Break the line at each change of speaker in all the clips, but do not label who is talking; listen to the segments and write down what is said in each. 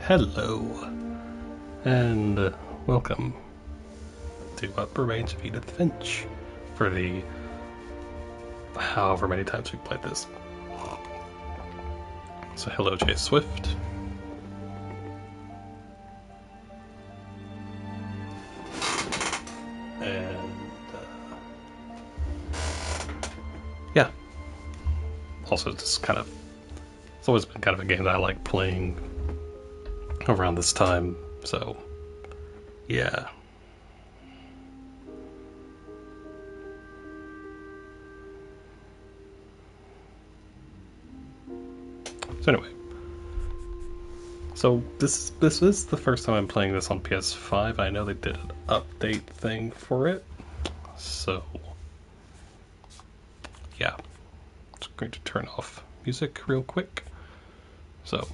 Hello, and welcome to What Remains of Edith Finch for the however many times we've played this. So hello, Chase Swift. And yeah, also just kind of, it's always been kind of a game that I like playing around this time, so yeah. So anyway, so this is the first time I'm playing this on PS5. I know they did an update thing for it, so yeah. Just going to turn off music real quick. So,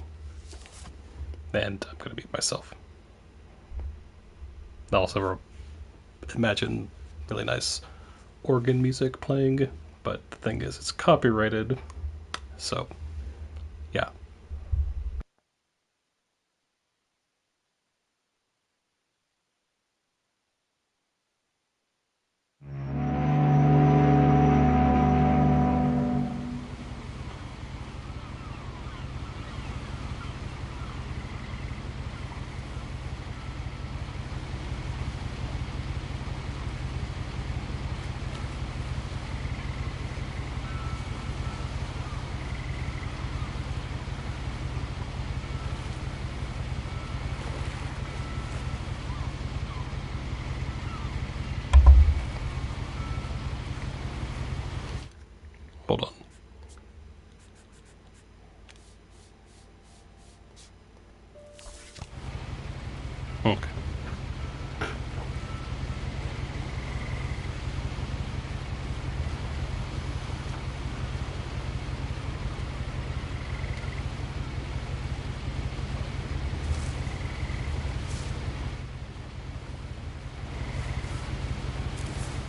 and I'm going to mute myself. I also imagine really nice organ music playing, but the thing is, it's copyrighted, so yeah. Hold on. Okay.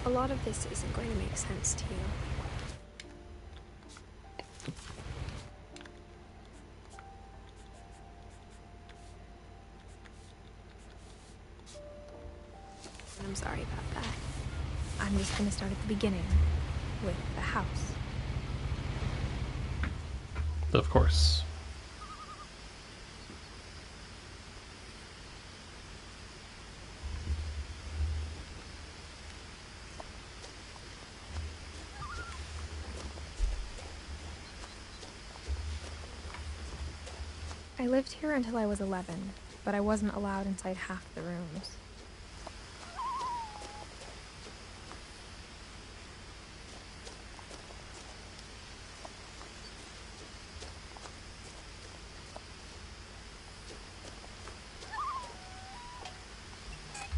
A lot of this isn't going to make sense to you. I'm sorry about that. I'm just going to start at the beginning, with the house.
Of course.
I lived here until I was 11, but I wasn't allowed inside half the rooms.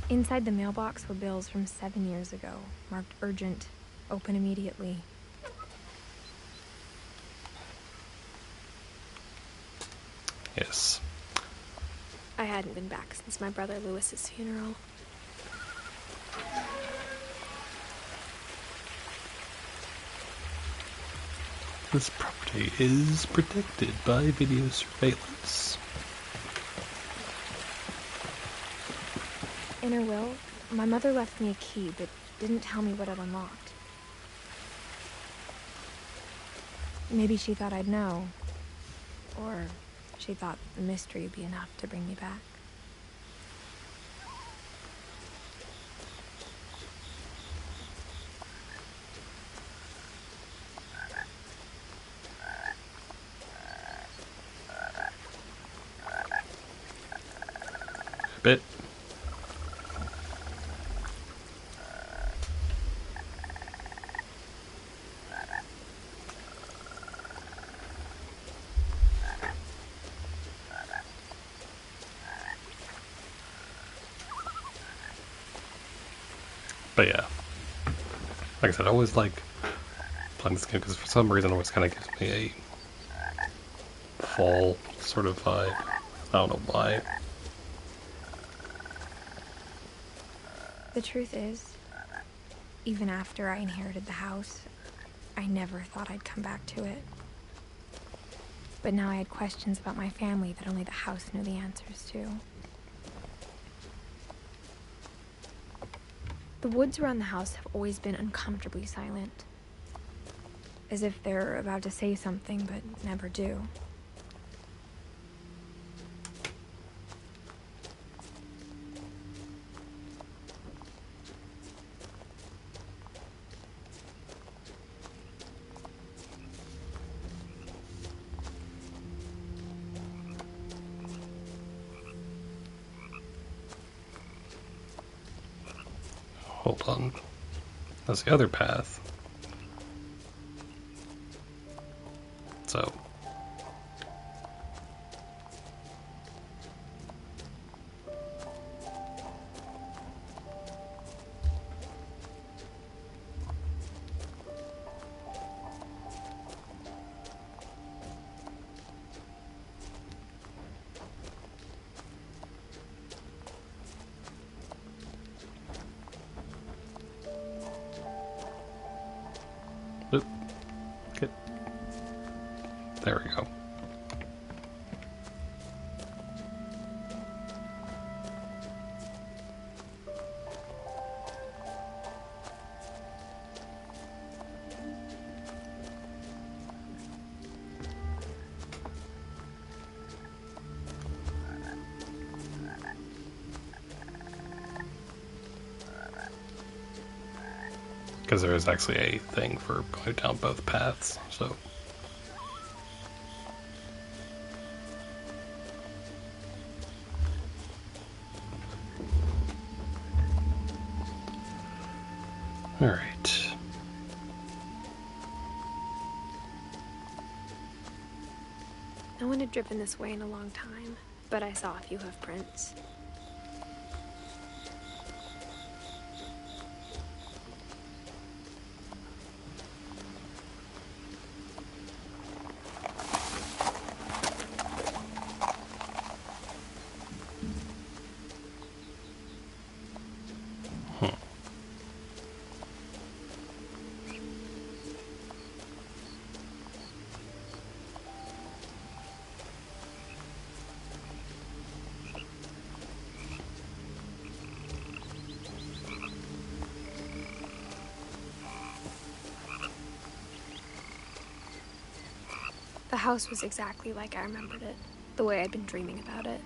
Inside the mailbox were bills from 7 years ago, marked urgent, open immediately.
Yes.
I hadn't been back since my brother Lewis's funeral.
This property is protected by video surveillance.
In her will, my mother left me a key, but didn't tell me what it unlocked. Maybe she thought I'd know. Or she thought the mystery would be enough to bring me back.
A bit. But yeah, like I said, I always like playing this game because for some reason it always kind of gives me a fall sort of vibe. I don't know why.
The truth is, even after I inherited the house, I never thought I'd come back to it. but now I had questions about my family that only the house knew the answers to. The woods around the house have always been uncomfortably silent. As if they're about to say something, but never do.
Hold on. That's the other path. So. Oop. Get. There we go. Because there is actually a thing for going down both paths, so. Alright.
No one had driven this way in a long time, but I saw a few hoof prints. The house was exactly like I remembered it, the way I'd been dreaming about it.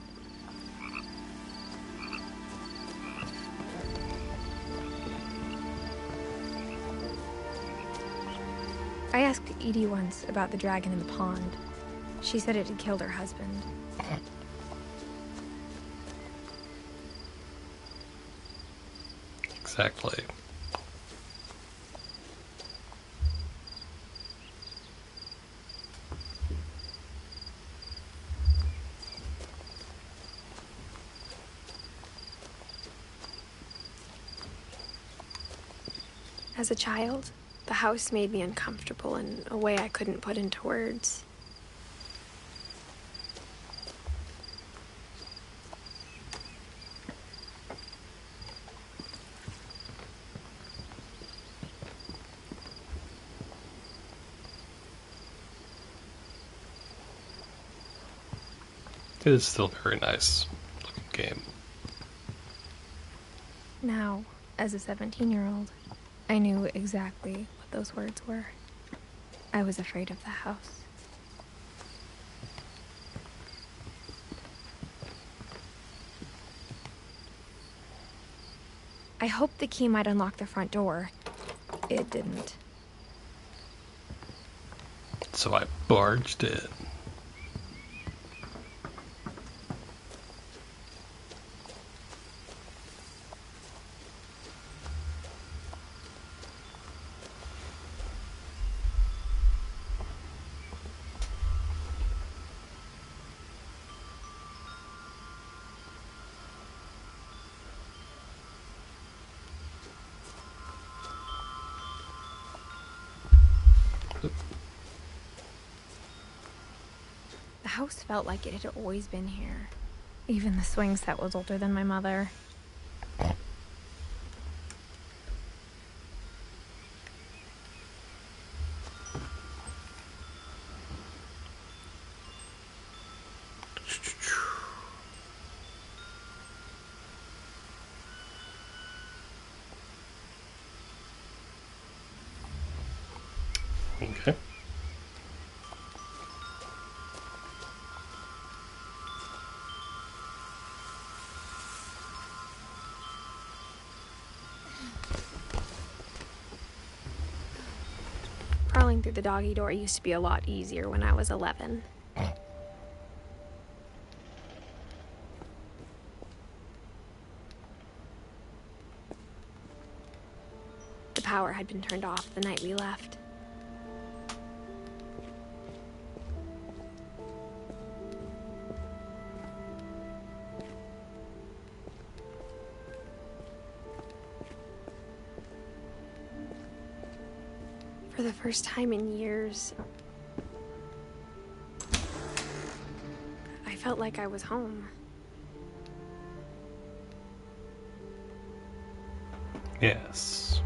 I asked Edie once about the dragon in the pond. She said it had killed her husband.
Exactly.
As a child, the house made me uncomfortable in a way I couldn't put into words.
It is still a very nice looking game.
Now, as a 17-year-old, I knew exactly what those words were. I was afraid of the house. I hoped the key might unlock the front door. It didn't.
So I barged in.
The house felt like it had always been here. Even the swing set was older than my mother. through the doggy door used to be a lot easier when I was 11. The power had been turned off the night we left. For the first time in years, I felt like I was home.
Yes.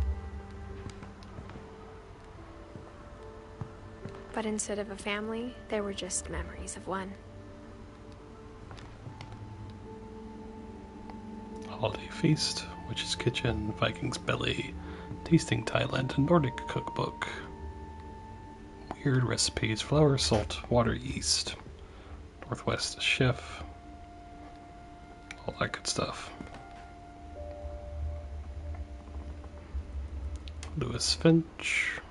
But instead of a family, there were just memories of one.
Holiday Feast, Witch's Kitchen, Viking's Belly, Tasting Thailand, and Nordic Cookbook. Weird recipes, flour, salt, water, yeast. Northwest Chef. All that good stuff. Edith Finch.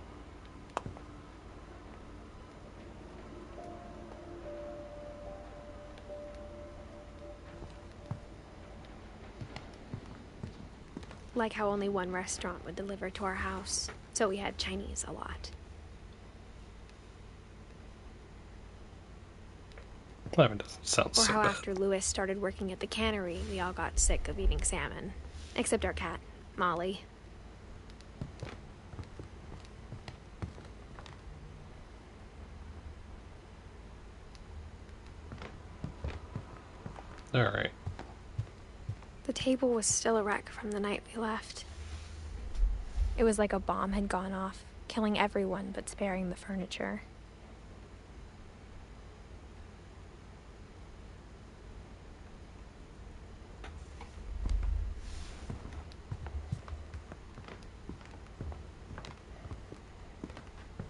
Like how only one restaurant would deliver to our house, so we had Chinese a lot.
That doesn't sound
Or
so
how
bad.
after Lewis started working at the cannery, we all got sick of eating salmon. Except our cat, Molly.
Alright.
The table was still a wreck from the night we left. It was like a bomb had gone off, killing everyone but sparing the furniture.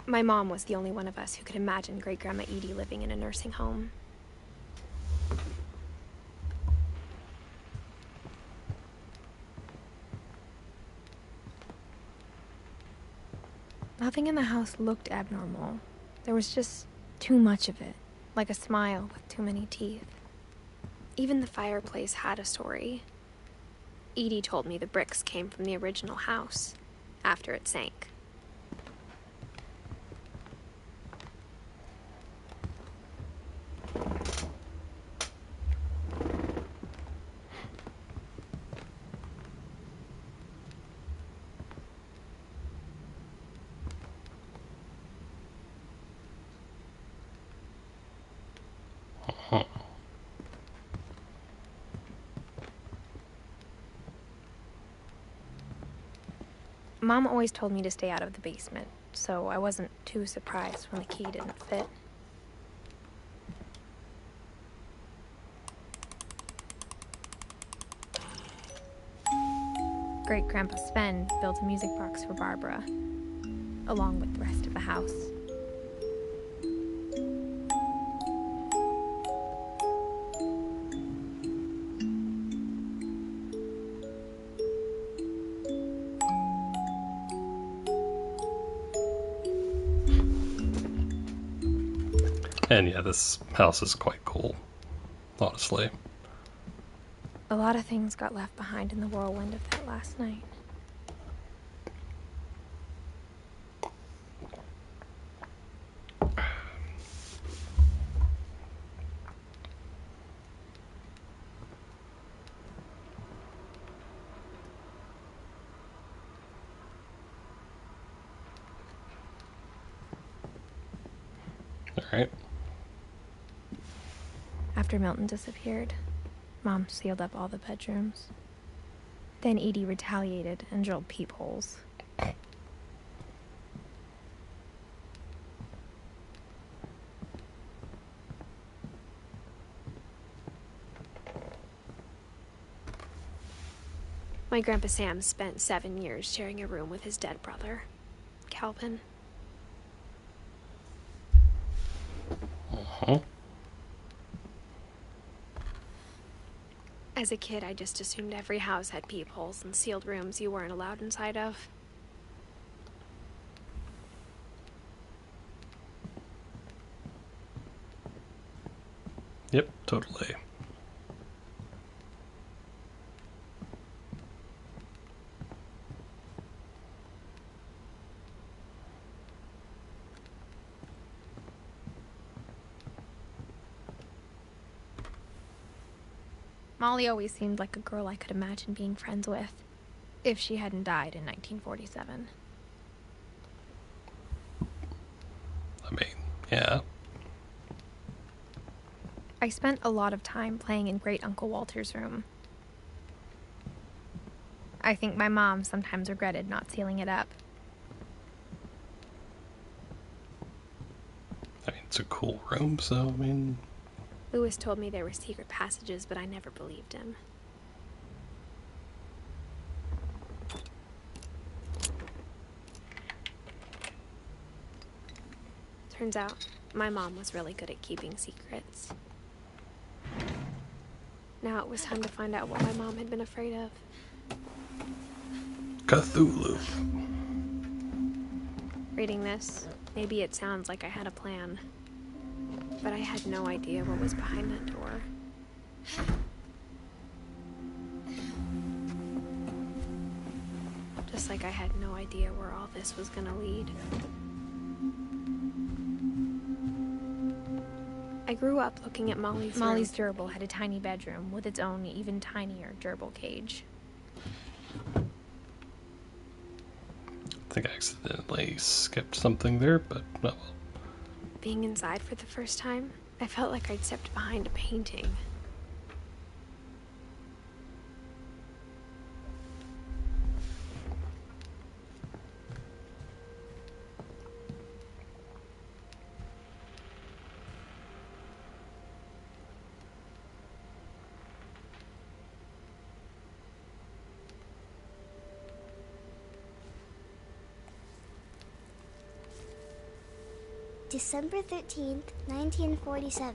My mom was the only one of us who could imagine Great-Grandma Edie living in a nursing home. Nothing in the house looked abnormal. There was just too much of it, like a smile with too many teeth. Even the fireplace had a story. Edie told me the bricks came from the original house, after it sank. Mom always told me to stay out of the basement, so I wasn't too surprised when the key didn't fit. Great-Grandpa Sven built a music box for Barbara, along with the rest of the house.
And yeah, this house is quite cool, honestly.
A lot of things got left behind in the whirlwind of that last night.
Alright.
After Milton disappeared, Mom sealed up all the bedrooms. Then Edie retaliated and drilled peepholes. My Grandpa Sam spent 7 years sharing a room with his dead brother, Calvin.
Uh-huh.
As a kid, I just assumed every house had peepholes and sealed rooms you weren't allowed inside of.
totally.
Molly always seemed like a girl I could imagine being friends with, if she hadn't died in 1947.
I mean, yeah.
I spent a lot of time playing in Great Uncle Walter's room. I think my mom sometimes regretted not sealing it up.
I mean, it's a cool room, so, I mean...
Lewis told me there were secret passages, but I never believed him. Turns out, my mom was really good at keeping secrets. Now it was time to find out what my mom had been afraid of.
Cthulhu.
Reading this, maybe it sounds like I had a plan. But I had no idea what was behind that door. Just like I had no idea where all this was gonna lead. I grew up looking at Molly's room. Molly's gerbil had a tiny bedroom with its own even tinier gerbil cage.
I think I accidentally skipped something there, but oh well.
Being inside for the first time, I felt like I'd stepped behind a painting.
December 13th, 1947.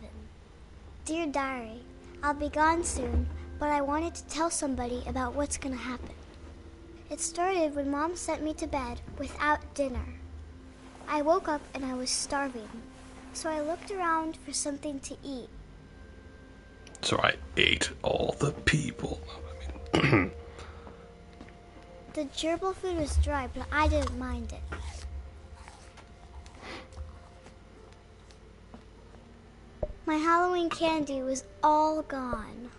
Dear Diary, I'll be gone soon, but I wanted to tell somebody about what's gonna happen. It started when Mom sent me to bed without dinner. I woke up and I was starving, so I looked around for something to eat.
So I ate all the people. I mean,
The gerbil food was dry, but I didn't mind it. My Halloween candy was all gone.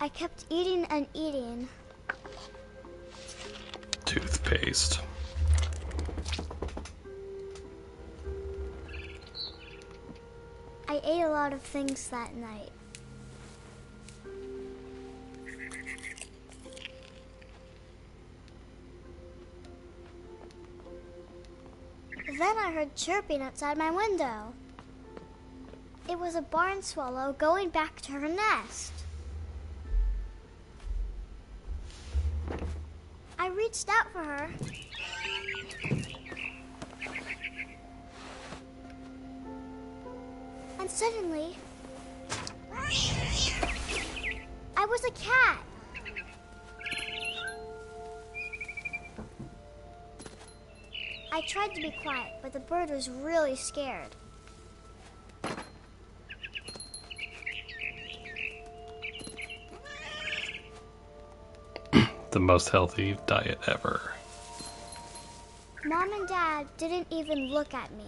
I kept eating and eating.
toothpaste.
I ate a lot of things that night. Then I heard chirping outside my window. It was a barn swallow going back to her nest. I reached out for her. And suddenly, I was a cat. I tried to be quiet, but the bird was really scared.
The most healthy diet ever.
Mom and Dad didn't even look at me.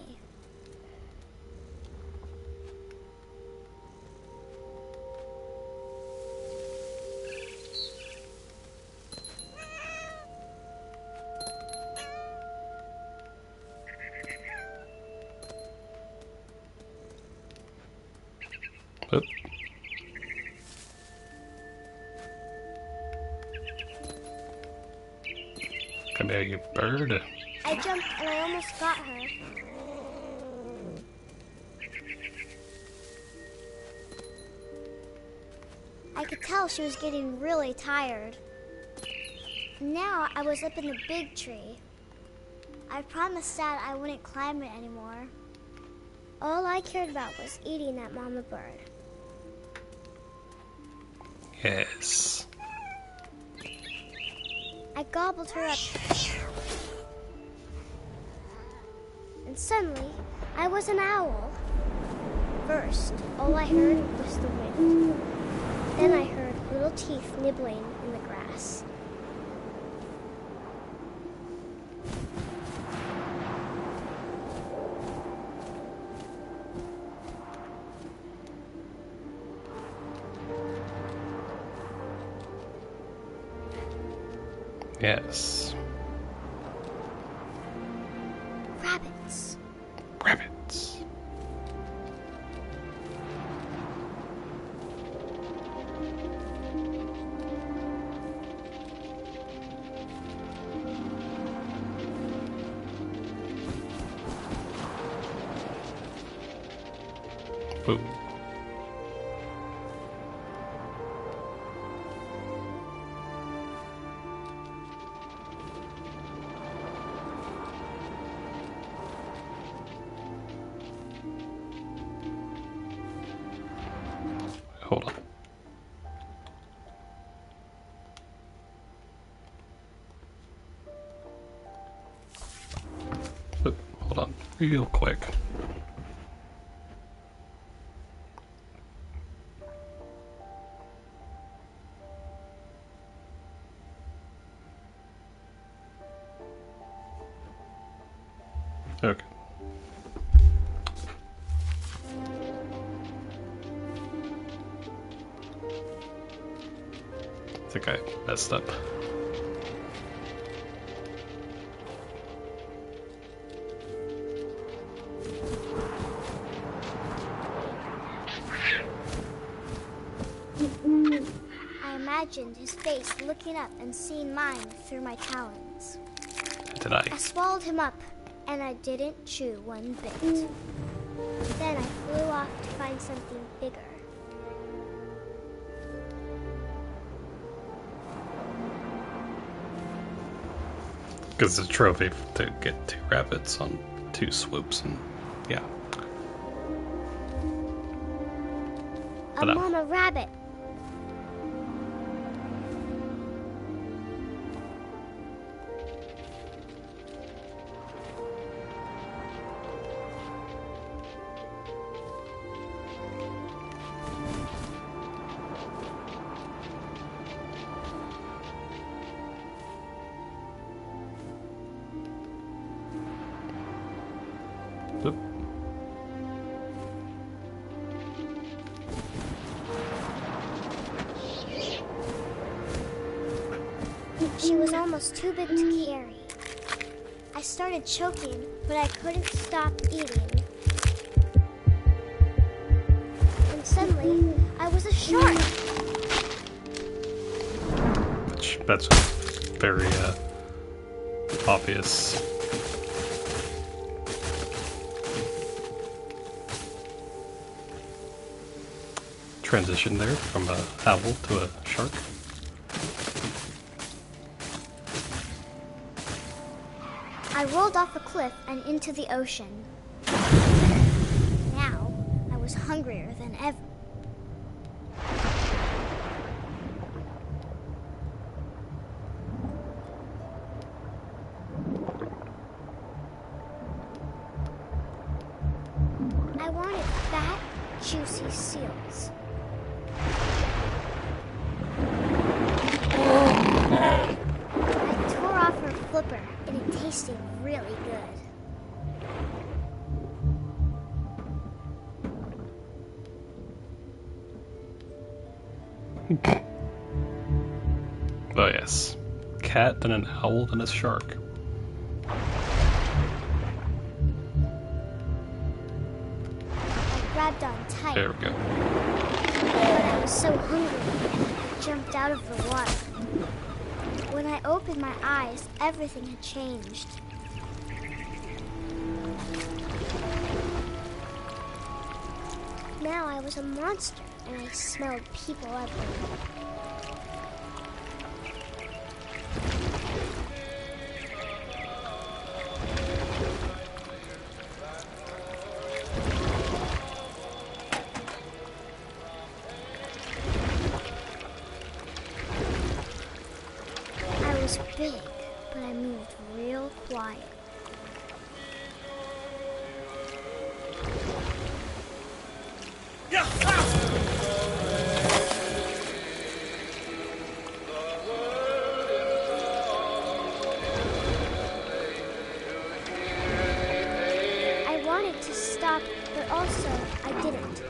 Oop. Come here, you bird.
I jumped and I almost got her. I I could tell she was getting really tired. Now I was up in the big tree. I promised Dad I wouldn't climb it anymore. All I cared about was eating that mama bird.
Yes.
I gobbled her up. And suddenly, I was an owl. First, all I heard was the wind. Then I heard little teeth nibbling in the grass.
Yes.
Rabbits.
Rabbits. Ooh. Hold on. Oop, hold on, real quick. Okay. I think I messed up.
I imagined his face looking up and seeing mine through my talons.
Did I?
I swallowed him up, and I didn't chew one bit. Then I flew off to find something bigger.
Because it's a trophy to get 2 rabbits on 2 swoops, and yeah.
A mama rabbit.
Oop.
She was almost too big to carry. I started choking, but I couldn't stop eating. And suddenly, I was a shark.
Which, that's very obvious. Transition there from a owl to a shark.
I rolled off a cliff and into the ocean. Now, I was hungrier than ever. I wanted fat, juicy seals. I tore off her flipper, and it tasted really good.
Oh yes. Cat, then an owl, then a shark.
I grabbed on tight.
There we go.
But I was so hungry, I jumped out of the water. When I opened my eyes, everything had changed. Now I was a monster, and I smelled people everywhere. I was big, but I moved real quiet. I wanted to stop, but also I didn't.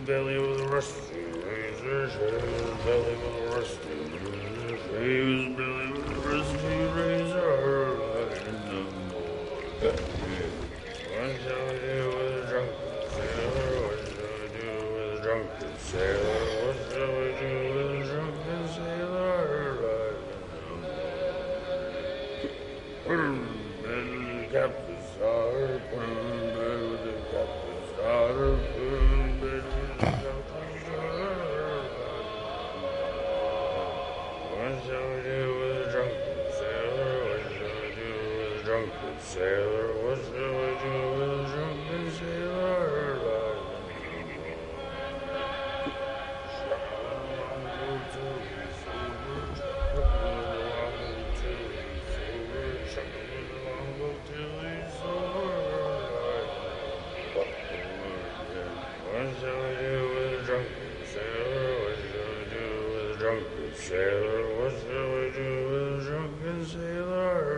Belly with a rusty razor, his belly with a rusty razor, his belly with a rusty razor, what shall we do with a drunken sailor? What shall we do with a drunken sailor? What shall we do with a drunken sailor? Put him in bed with the captain's daughter, put him in bed with the captain's daughter, put him in bed with the captain's daughter. What shall we do with a drunken sailor? What shall we do with a drunken sailor? What shall we do with a drunken sailor? What shall we do with a drunken sailor? What shall we do with a drunken sailor? What shall we do with a drunken sailor?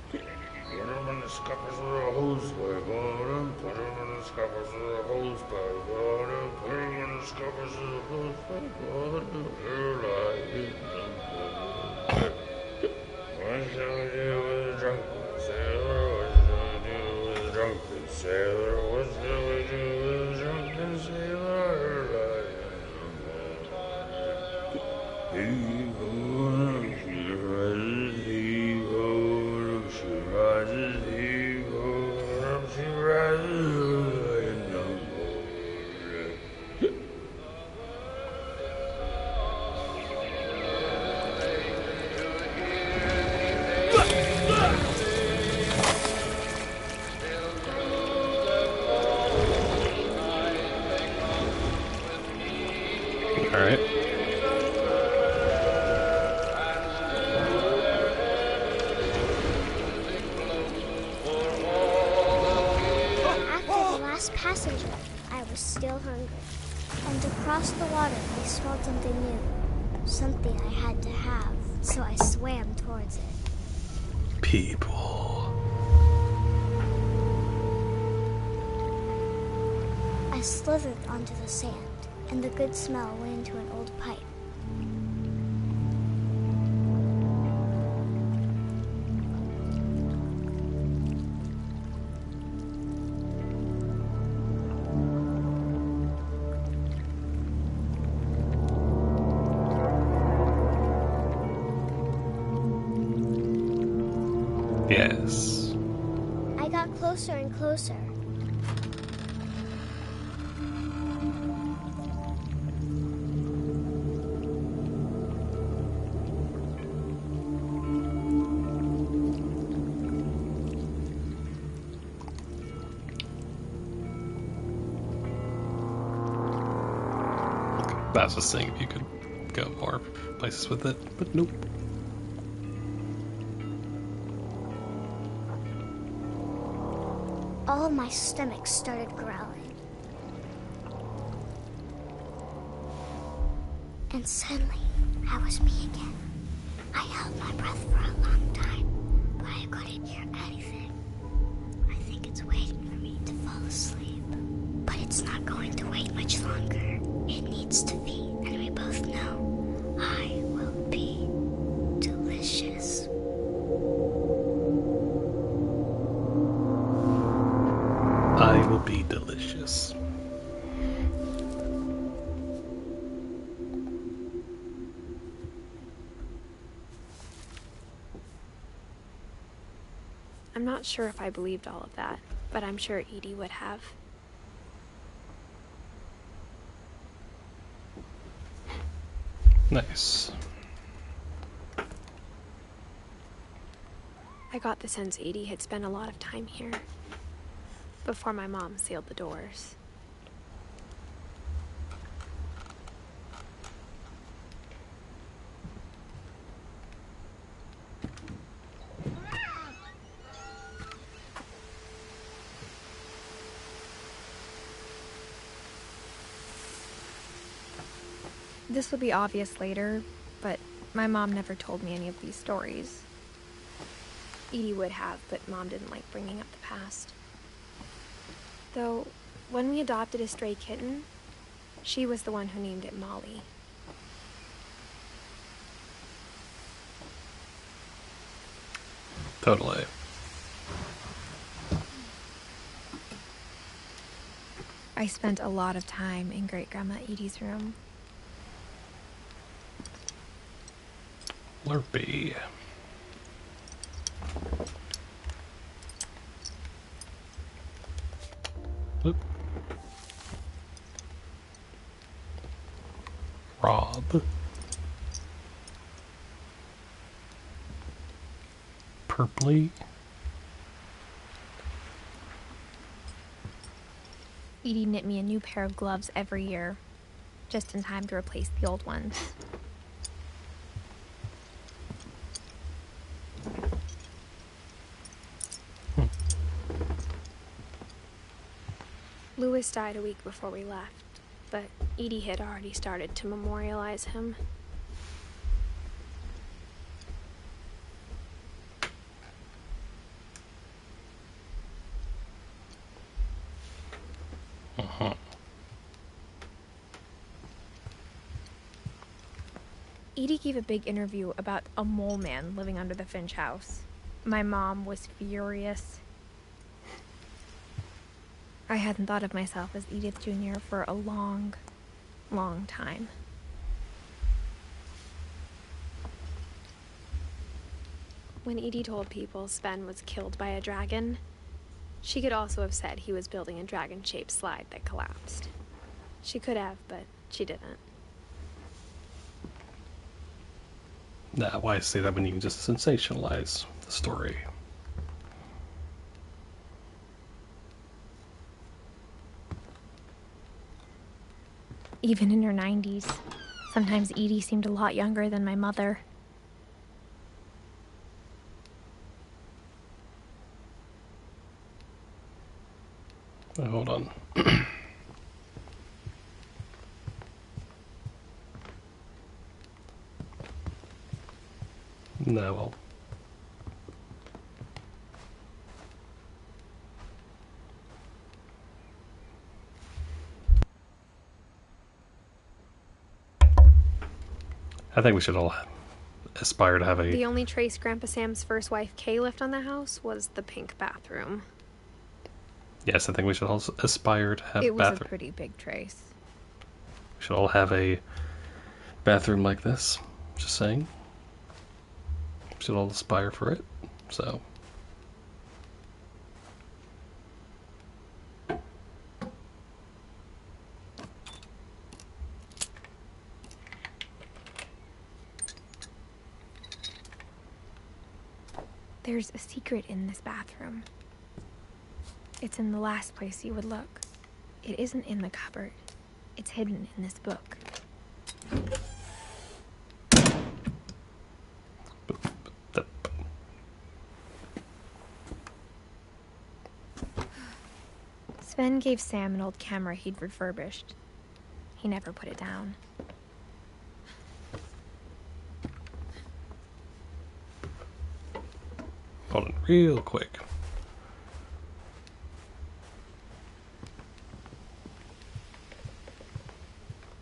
Put him in the scuppers with a hose pipe on him. Put him in the scuppers with a hose pipe on him. Put him in the scuppers with a hose pipe on him. What shall we do with a drunken sailor? What shall we do with a drunken sailor? What shall we do with a drunken sailor? Heave-ho, she rises, heave-ho, she rises, heave-ho, she rises, in the morning.
Alright.
After the last passenger, I was still hungry. And across the water, I smelled something new. Something I had to have, so I swam towards it.
People.
I slithered onto the sand, and the good smell went into an old pipe.
Yes.
I got closer and closer.
I was just saying if you could go more places with it, but nope.
All of my stomach started growling. And suddenly, I was me again. I held my breath for a long time, but I couldn't hear anything. I think it's waiting for me to fall asleep. But it's not going to wait much longer. It needs to feed, and we both know I will be delicious.
I will be delicious.
I'm not sure if I believed all of that, but I'm sure Edie would have.
Nice.
I got the sense Edie had spent a lot of time here before my mom sealed the doors. This would be obvious later, but my mom never told me any of these stories. Edie would have, but Mom didn't like bringing up the past. Though, when we adopted a stray kitten, she was the one who named it Molly.
Totally.
I spent a lot of time in Great-Grandma Edie's room.
Slurpee. Oop. Rob. Purpley.
Edie knit me a new pair of gloves every year, just in time to replace the old ones. Louis died a week before we left, but Edie had already started to memorialize him. Edie gave a big interview about a mole man living under the Finch house. My mom was furious. I hadn't thought of myself as Edith Jr. for a long, long time. When Edie told people Sven was killed by a dragon, she could also have said he was building a dragon-shaped slide that collapsed. She could have, but she didn't.
Nah, why say that when you can just sensationalize the story?
Even in her 90s, sometimes Edie seemed a lot younger than my mother.
Hold on. No, well. I think we should all aspire to have a...
The only trace Grandpa Sam's first wife Kay left on the house was the pink bathroom.
Yes, I think we should all aspire to have a bathroom.
It was a pretty big trace.
We should all have a bathroom like this. Just saying. We should all aspire for it. So...
There's a secret in this bathroom. It's in the last place you would look. It isn't in the cupboard. It's hidden in this book. Sven gave Sam an old camera he'd refurbished. He never put it down.
Hold on, real quick.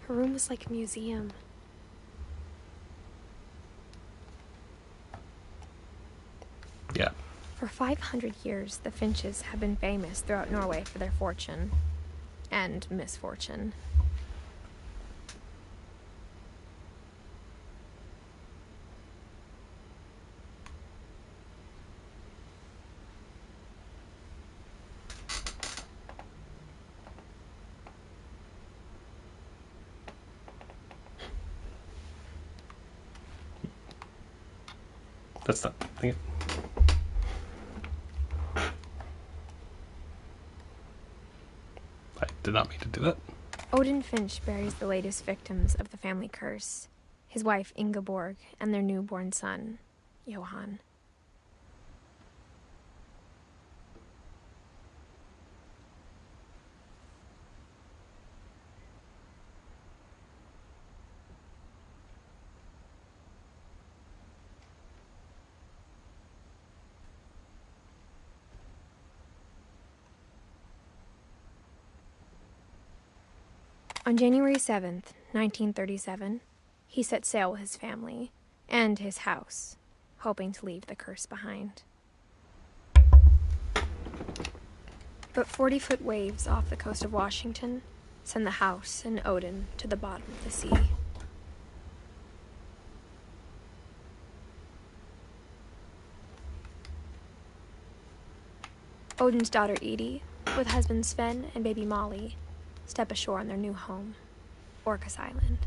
Her room was like a museum.
Yeah.
For 500 years, the Finches have been famous throughout Norway for their fortune and misfortune.
That's not. Dang it. I did not mean to do that.
Odin Finch buries the latest victims of the family curse, his wife Ingeborg and their newborn son, Johann. On January 7th, 1937, he set sail with his family and his house, hoping to leave the curse behind. But 40-foot waves off the coast of Washington send the house and Odin to the bottom of the sea. Odin's daughter Edie, with husband Sven and baby Molly, step ashore on their new home, Orcas Island.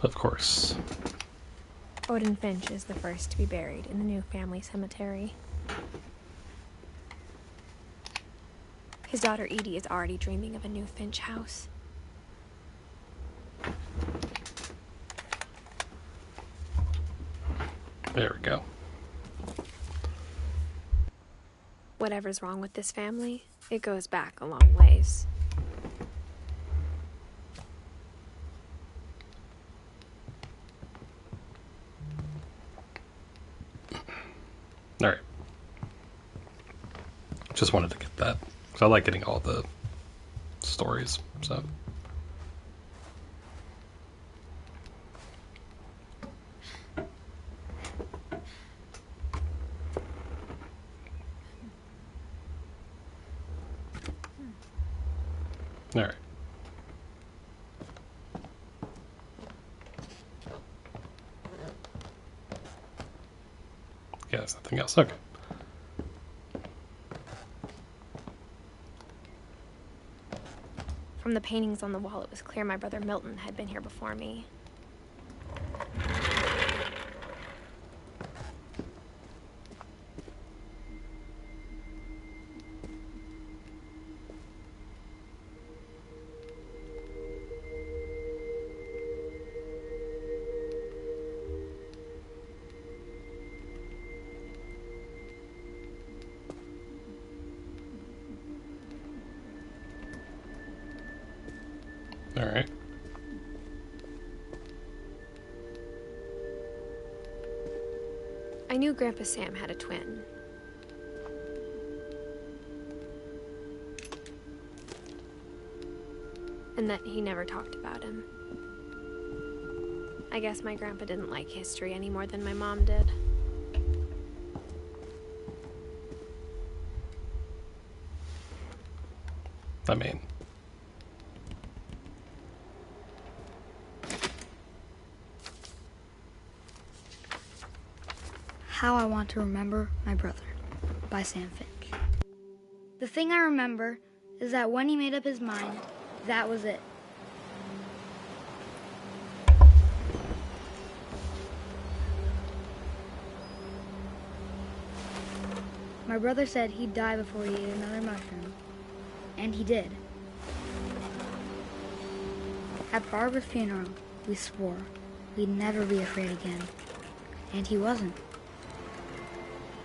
Of course.
Odin Finch is the first to be buried in the new family cemetery. His daughter Edie is already dreaming of a new Finch house.
There we go.
Whatever's wrong with this family, it goes back a long ways.
All right. Just wanted to get that. Because I like getting all the stories, so. All right. Yeah, there's nothing else. Okay.
From the paintings on the wall, it was clear my brother Milton had been here before me.
All right.
I knew Grandpa Sam had a twin. And that he never talked about him. I guess my grandpa didn't like history any more than my mom did.
I mean,
How I Want to Remember My Brother by Sam Finch. The thing I remember is that when he made up his mind, that was it. My brother said he'd die before he ate another mushroom, and he did. At Barbara's funeral, we swore we'd never be afraid again, and he wasn't.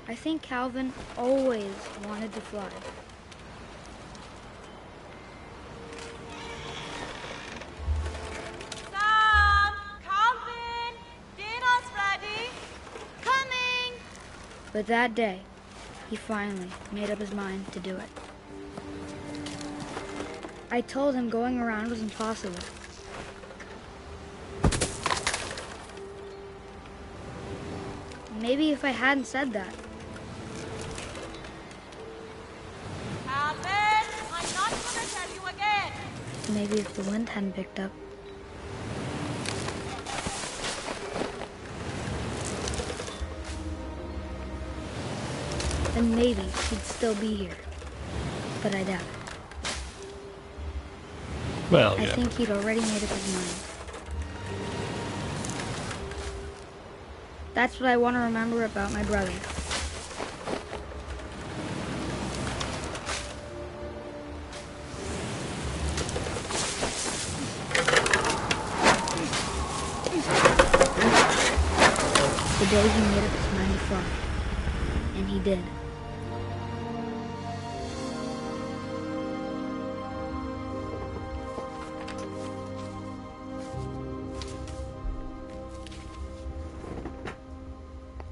I think Calvin always wanted to fly.
Sam! Calvin! Dinner's ready! Coming!
But that day, he finally made up his mind to do it. I told him going around was impossible. Maybe if I hadn't said that,
Calvin! I'm not gonna tell you again!
maybe if the wind hadn't picked up, then maybe he'd still be here. But I doubt it.
Well,
I
yeah.
think he'd already made up his mind. That's what I want to remember about my brother. The day he made up his mind to fly. And he did.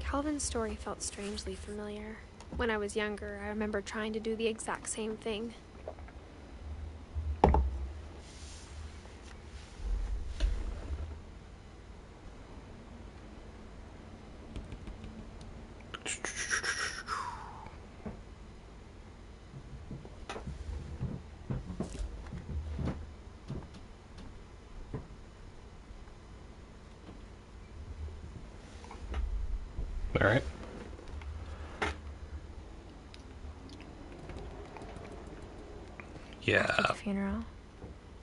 Calvin's story felt strangely familiar. When I was younger, I remember trying to do the exact same thing.
All right. Yeah.
After the funeral,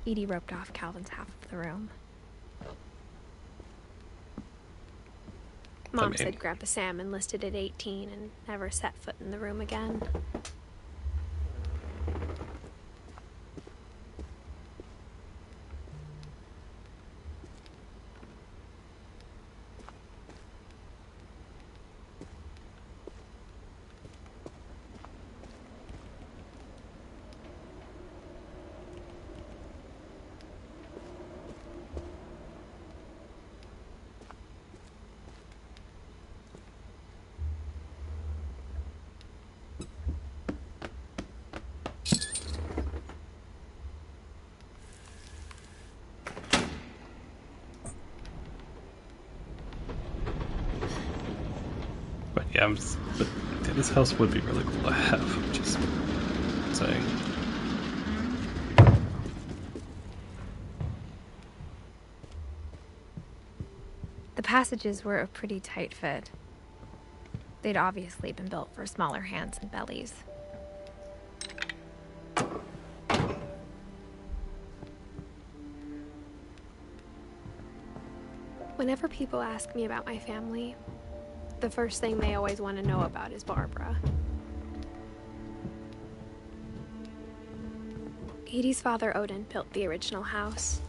Edie roped off Calvin's half of the room. Mom said Grandpa Sam enlisted at 18 and never set foot in the room again.
But yeah, but this house would be really cool to have. Just saying.
The passages were a pretty tight fit. They'd obviously been built for smaller hands and bellies. Whenever people ask me about my family, the first thing they always want to know about is Barbara. Edie's father, Odin, built the original house.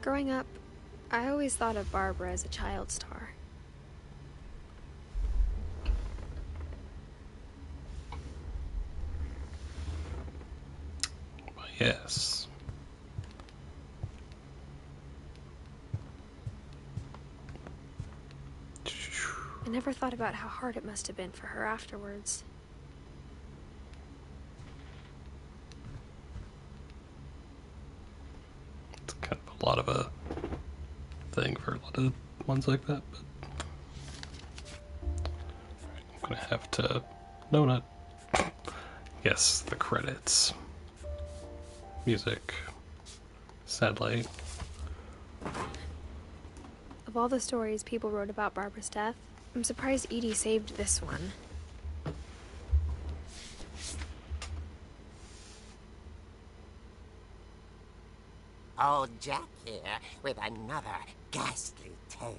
Growing up, I always thought of Barbara as a child star.
Yes.
I never thought about how hard it must have been for her afterwards.
It's kind of a lot of a thing for a lot of ones like that, but I'm gonna have to yes, the credits. Music. Sadly.
Of all the stories people wrote about Barbara's death, I'm surprised Edie saved this one.
Old Jack here with another ghastly tale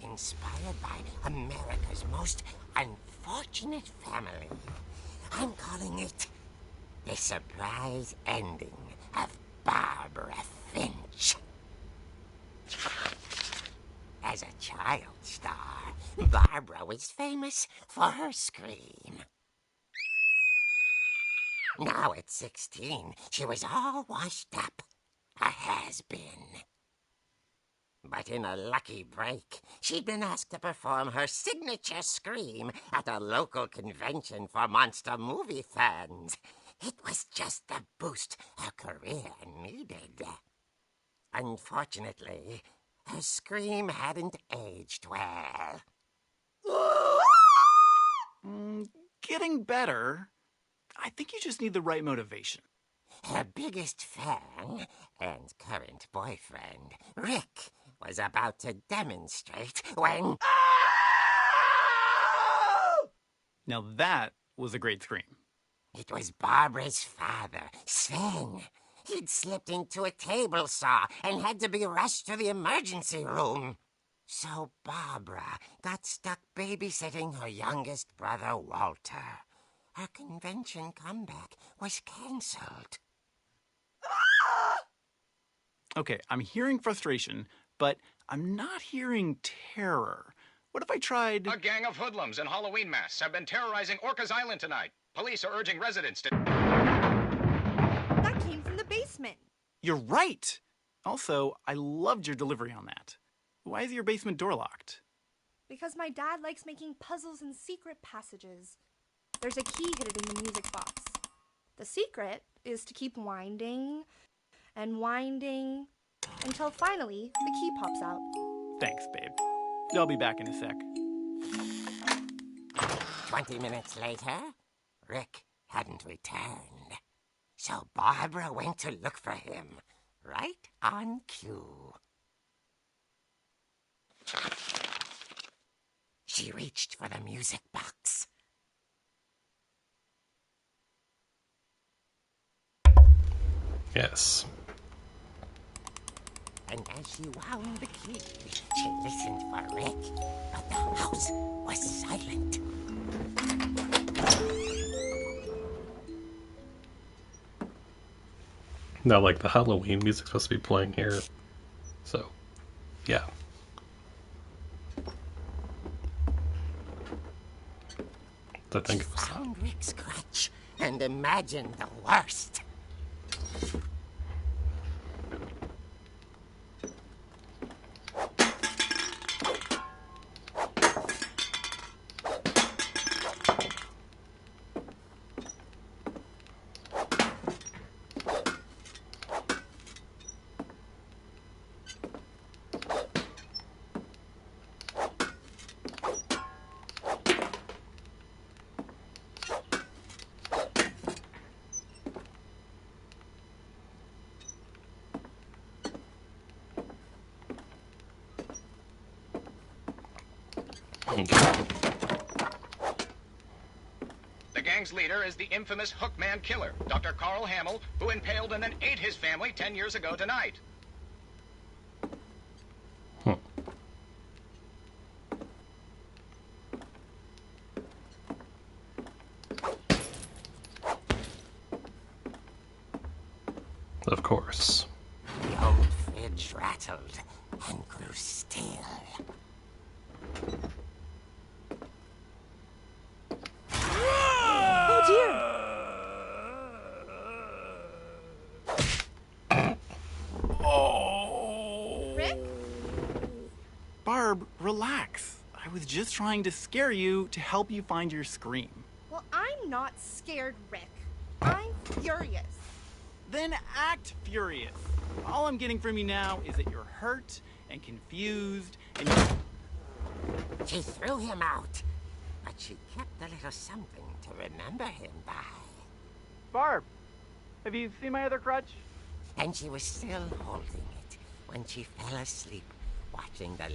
inspired by America's most unfortunate family. I'm calling it The Surprise Ending of Barbara Finch. As a child star, Barbara was famous for her scream. Now at 16, she was all washed up. A has-been. But in a lucky break, she'd been asked to perform her signature scream at a local convention for monster movie fans. It was just the boost her career needed. Unfortunately, her scream hadn't aged well.
Getting better. I think you just need the right motivation.
Her biggest fan and current boyfriend, Rick, was about to demonstrate when...
Now that was a great scream.
It was Barbara's father, Sven. He'd slipped into a table saw and had to be rushed to the emergency room. So Barbara got stuck babysitting her youngest brother, Walter. Her convention comeback was cancelled.
Okay, I'm hearing frustration, but I'm not hearing terror. What if I tried...
A gang of hoodlums in Halloween masks have been terrorizing Orcas Island tonight. Police are urging residents to...
That came from the basement.
You're right! Also, I loved your delivery on that. Why is your basement door locked?
Because my dad likes making puzzles and secret passages. There's a key hidden in the music box. The secret is to keep winding and winding until finally the key pops out.
Thanks, babe. I'll be back in a sec.
20 minutes later, Rick hadn't returned. So Barbara went to look for him, right on cue. She reached for the music box.
Yes.
And as she wound the key, she listened for Rick, but the house was silent.
Now, like, the Halloween music's supposed to be playing here. So, yeah. I think
She
it was...
found Rick's crutch and imagined the worst.
The gang's leader is the infamous Hookman killer, Dr. Carl Hamill, who impaled and then ate his family 10 years ago tonight.
Of course.
The old fridge rattled and grew still.
Oh dear! Rick?
Barb, relax. I was just trying to scare you to help you find your scream.
Well, I'm not scared, Rick. I'm furious.
Then act furious. All I'm getting from you now is that you're hurt and confused and you're...
She threw him out, but she kept a little something to remember him by.
Barb, have you seen my other crutch?
And she was still holding it when she fell asleep watching the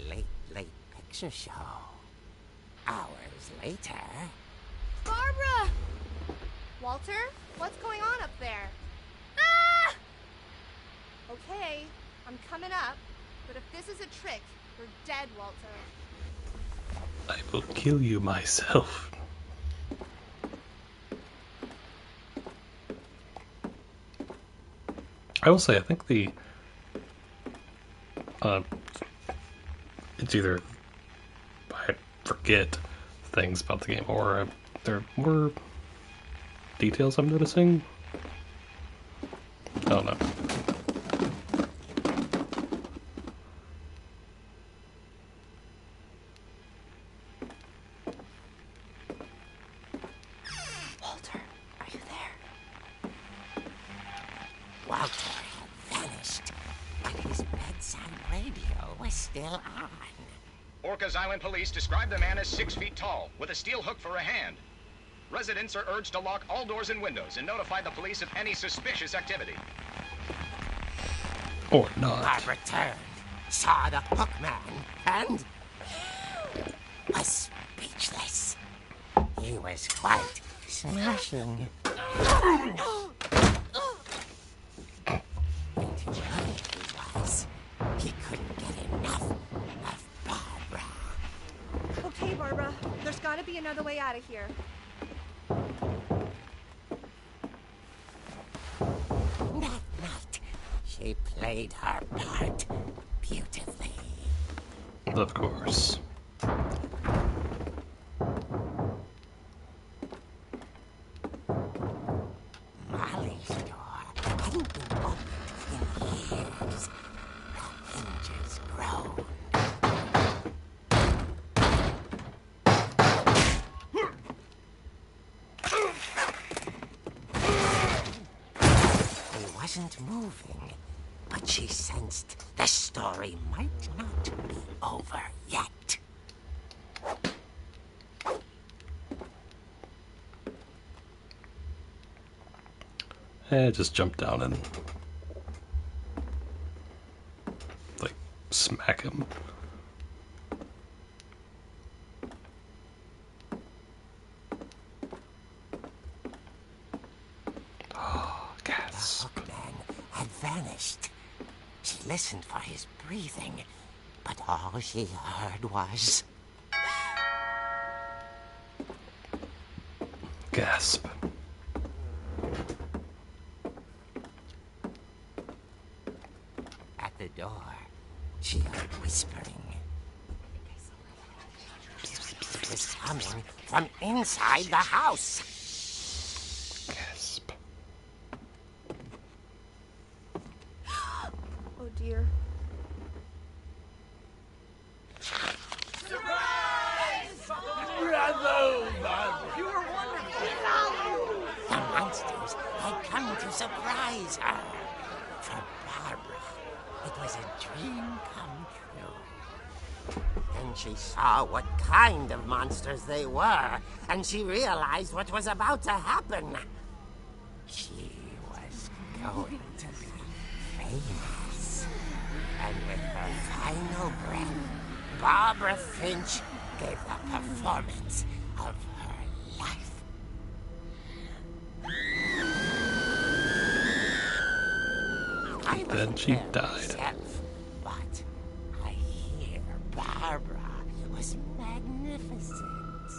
late picture show. Hours later...
Barbara! Walter, what's going on up there? Ah! Okay, I'm coming up, but if this is a trick, you're dead, Walter.
I will kill you myself. I will say, I think the... it's either I forget things about the game, or there were details I'm noticing. I don't know.
Walter, are you there?
Walter had vanished, but his bedside radio was still on.
Orcas Island police describe the man as 6 feet tall, with a steel hook for a hand. Residents are urged to lock all doors and windows and notify the police of any suspicious activity.
Or not.
Bob returned, saw the hookman, and was speechless. He was quite smashing. And who he was, he couldn't get enough of Barbara.
Okay, Barbara, there's gotta be another way out of here.
That night, she played her part beautifully.
Of course.
Molly's door hadn't been opened in years. The hinges groaned. He wasn't moving, but she sensed the story might not be over yet.
Just jump down and like smack him. Oh, gasp.
The hookman had vanished. She listened for his breathing, but all she heard was...
Gasp.
At the door, she heard whispering. It was coming from inside the house.
Gasp.
Oh dear.
The monsters had come to surprise her. For Barbara, it was a dream come true. Then she saw what kind of monsters they were, and she realized what was about to happen. She was going to be famous. And with her final breath, Barbara Finch gave the performance of her life. I
Then
wasn't
she
there
died.
myself, but I hear Barbara was magnificent.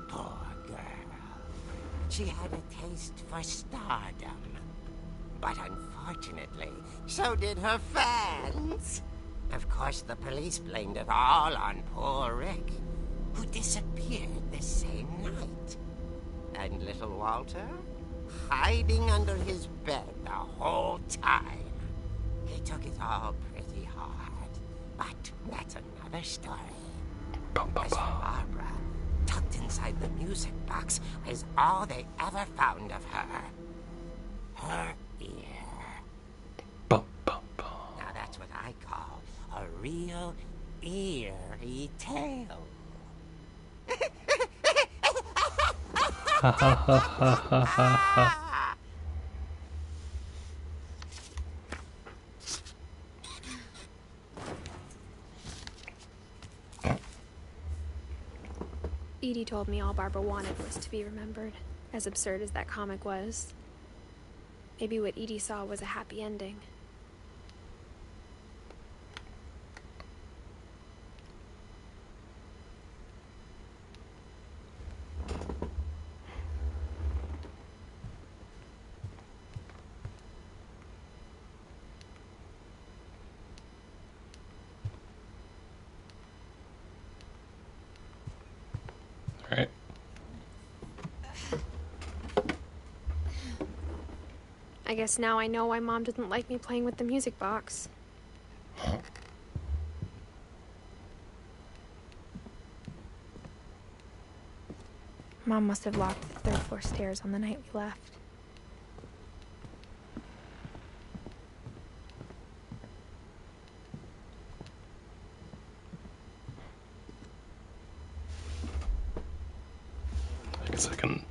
Poor girl. She had a taste for stardom. But unfortunately, so did her fans. Of course, the police blamed it all on poor Rick, who disappeared the same night. And little Walter, hiding under his bed the whole time. He took it all pretty hard, but that's another story. As for Barbara, tucked inside the music box is all they ever found of her. Her ear.
Bum, bum, bum.
Now that's what I call a real eerie tale.
Ha ha ha ha ha ha ha.
Edie told me all Barbara wanted was to be remembered, as absurd as that comic was. Maybe what Edie saw was a happy ending.
All right.
I guess now I know why Mom didn't like me playing with the music box. Mom must have locked the third floor stairs on the night we left.
I guess I can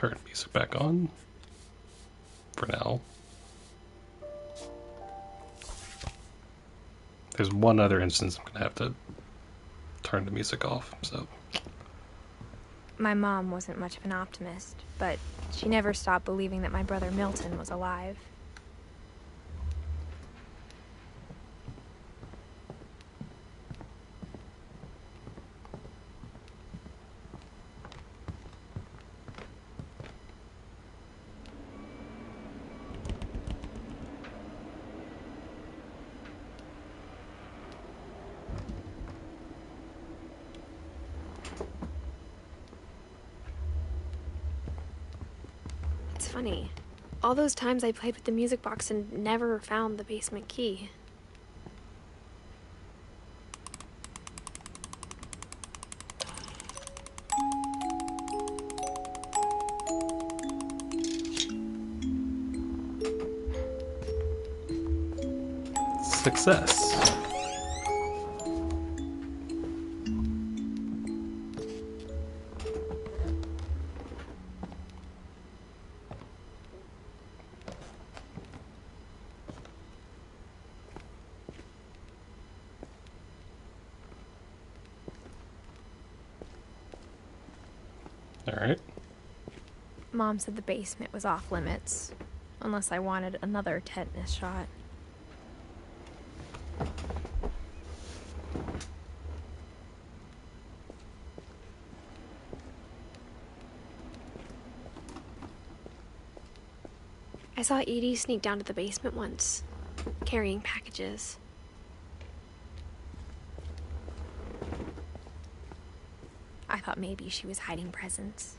turn music back on. For now. There's one other instance I'm gonna have to turn the music off, so.
My mom wasn't much of an optimist, but she never stopped believing that my brother Milton was alive. It's funny. All those times I played with the music box and never found the basement key.
Success. Alright.
Mom said the basement was off limits, unless I wanted another tetanus shot. I saw Edie sneak down to the basement once, carrying packages. I thought maybe she was hiding presents.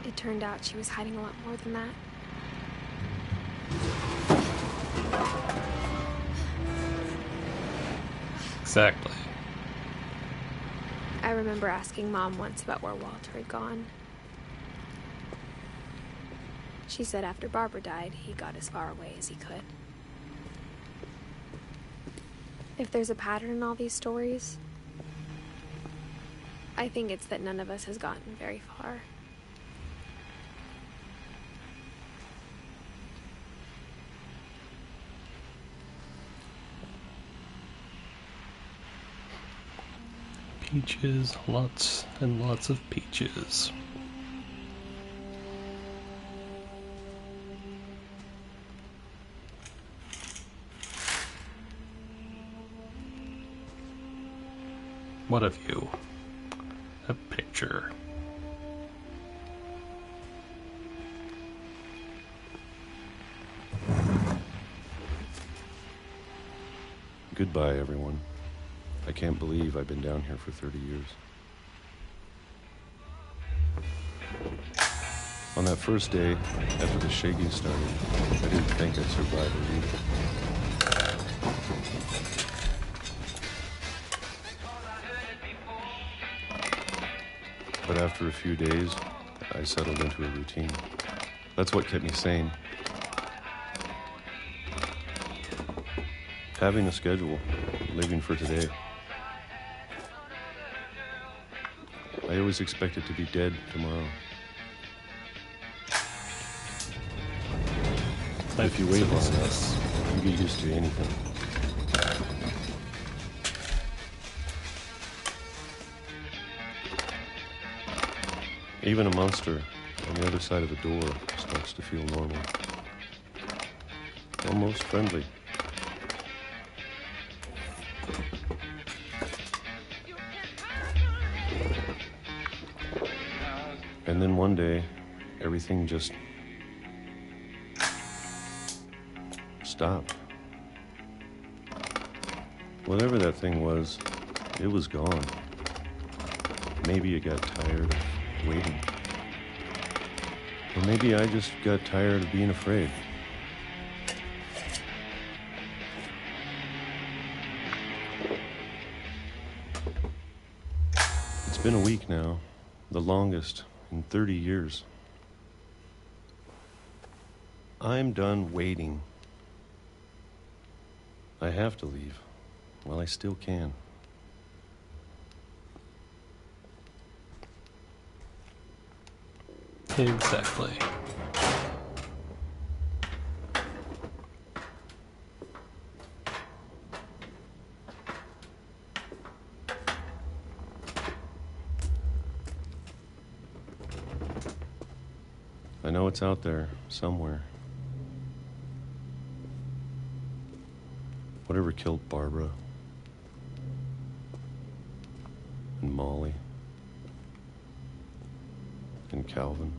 It turned out she was hiding a lot more than that.
Exactly.
I remember asking Mom once about where Walter had gone. She said after Barbara died, he got as far away as he could. If there's a pattern in all these stories, I think it's that none of us has gotten very far.
Peaches, lots and lots of peaches. What of you? A picture.
Goodbye, everyone. I can't believe I've been down here for 30 years. On that first day, after the shaking started, I didn't think I'd survive a week. But after a few days, I settled into a routine. That's what kept me sane. Having a schedule, living for today. I always expected to be dead tomorrow. If you wait long enough, you get used to anything. Even a monster on the other side of a door starts to feel normal. Almost friendly. And then one day, everything just stopped. Whatever that thing was, it was gone. Maybe it got tired of waiting. Or maybe I just got tired of being afraid. It's been a week now, the longest in 30 years. I'm done waiting. I have to leave while I still can.
Exactly.
I know it's out there, somewhere. Whatever killed Barbara and Molly and Calvin.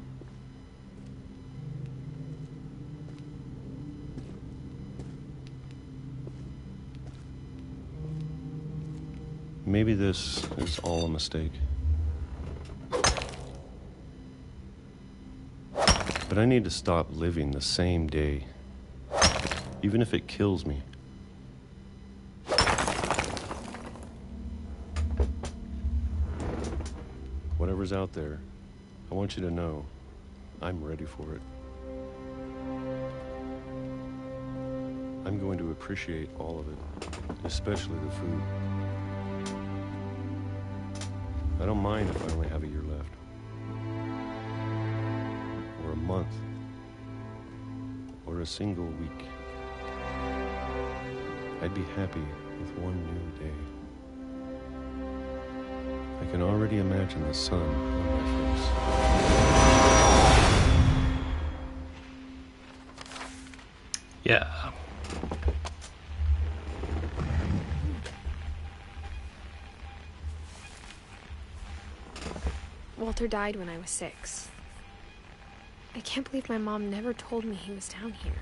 Maybe this is all a mistake. But I need to stop living the same day, even if it kills me. Whatever's out there, I want you to know I'm ready for it. I'm going to appreciate all of it, especially the food. I don't mind if I only have a year left. Or a month. Or a single week. I'd be happy with one new day. I can already imagine the sun on my face.
Yeah.
Walter died when I was 6. I can't believe my mom never told me he was down here.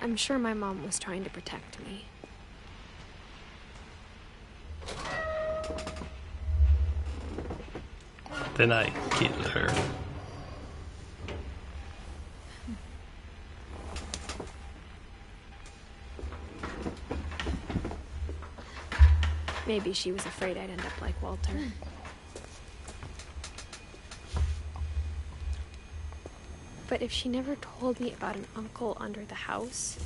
I'm sure my mom was trying to protect me.
Then I killed her.
Maybe she was afraid I'd end up like Walter. But if she never told me about an uncle under the house...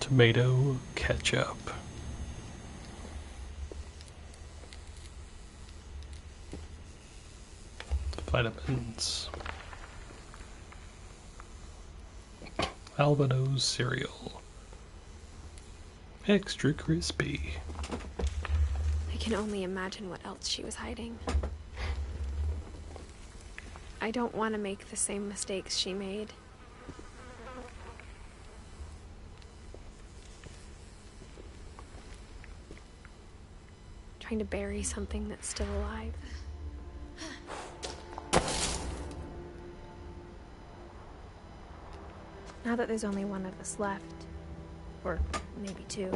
Tomato ketchup. Vitamins. Albano's cereal. Extra crispy.
I can only imagine what else she was hiding. I don't want to make the same mistakes she made. Trying to bury something that's still alive. Now that there's only one of us left, or maybe 2,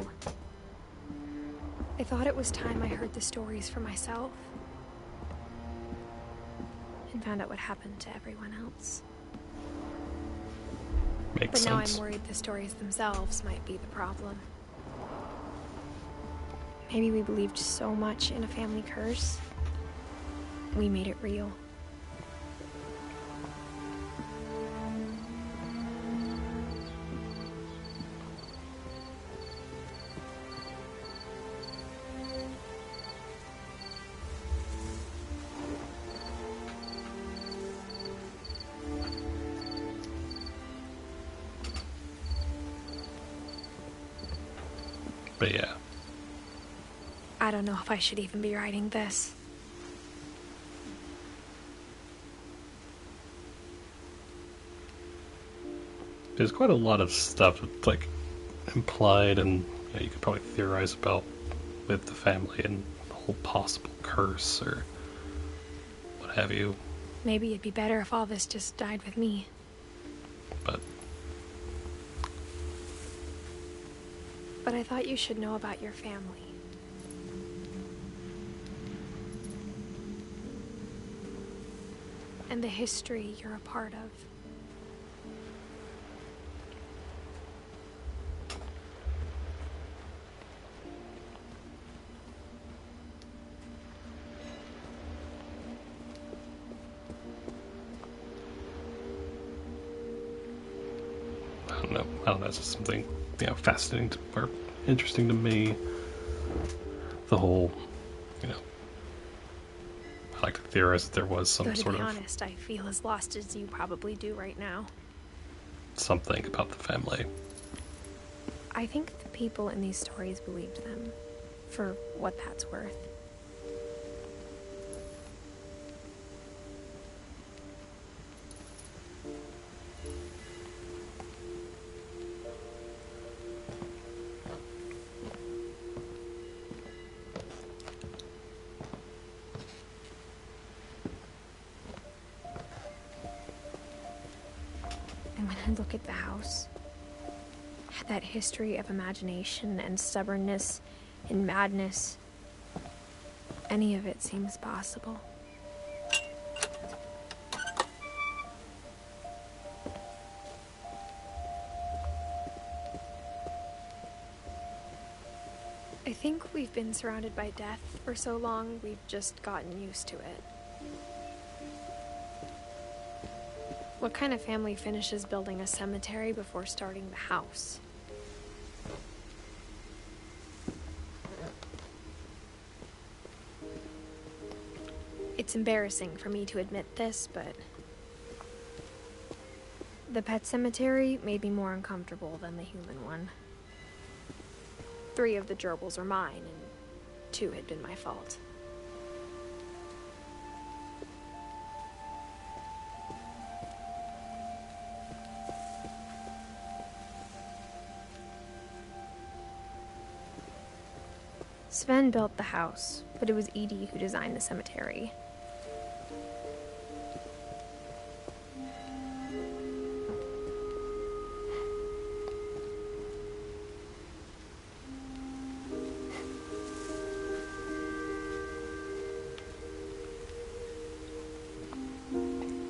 I thought it was time I heard the stories for myself and found out what happened to everyone else.
Makes
But now
sense.
I'm worried the stories themselves might be the problem. Maybe we believed so much in a family curse, we made it real.
But yeah.
I don't know if I should even be writing this.
There's quite a lot of stuff that's like implied and you could probably theorize about with the family and the whole possible curse or what have you.
Maybe it'd be better if all this just died with me. But I thought you should know about your family. And the history you're a part of.
I don't know. It's just something, fascinating or interesting to me. the whole, you know, I like to theorize that there was some
Though, to
sort
be
of
honest, I feel as lost as you probably do right now.
something about the family.
I think the people in these stories believed them, for what that's worth. And when I look at the house, that history of imagination and stubbornness and madness, any of it seems possible. I think we've been surrounded by death for so long, we've just gotten used to it. What kind of family finishes building a cemetery before starting the house? It's embarrassing for me to admit this, but the pet cemetery made me more uncomfortable than the human one. 3 of the gerbils are mine, and 2 had been my fault. Sven built the house, but it was Edie who designed the cemetery.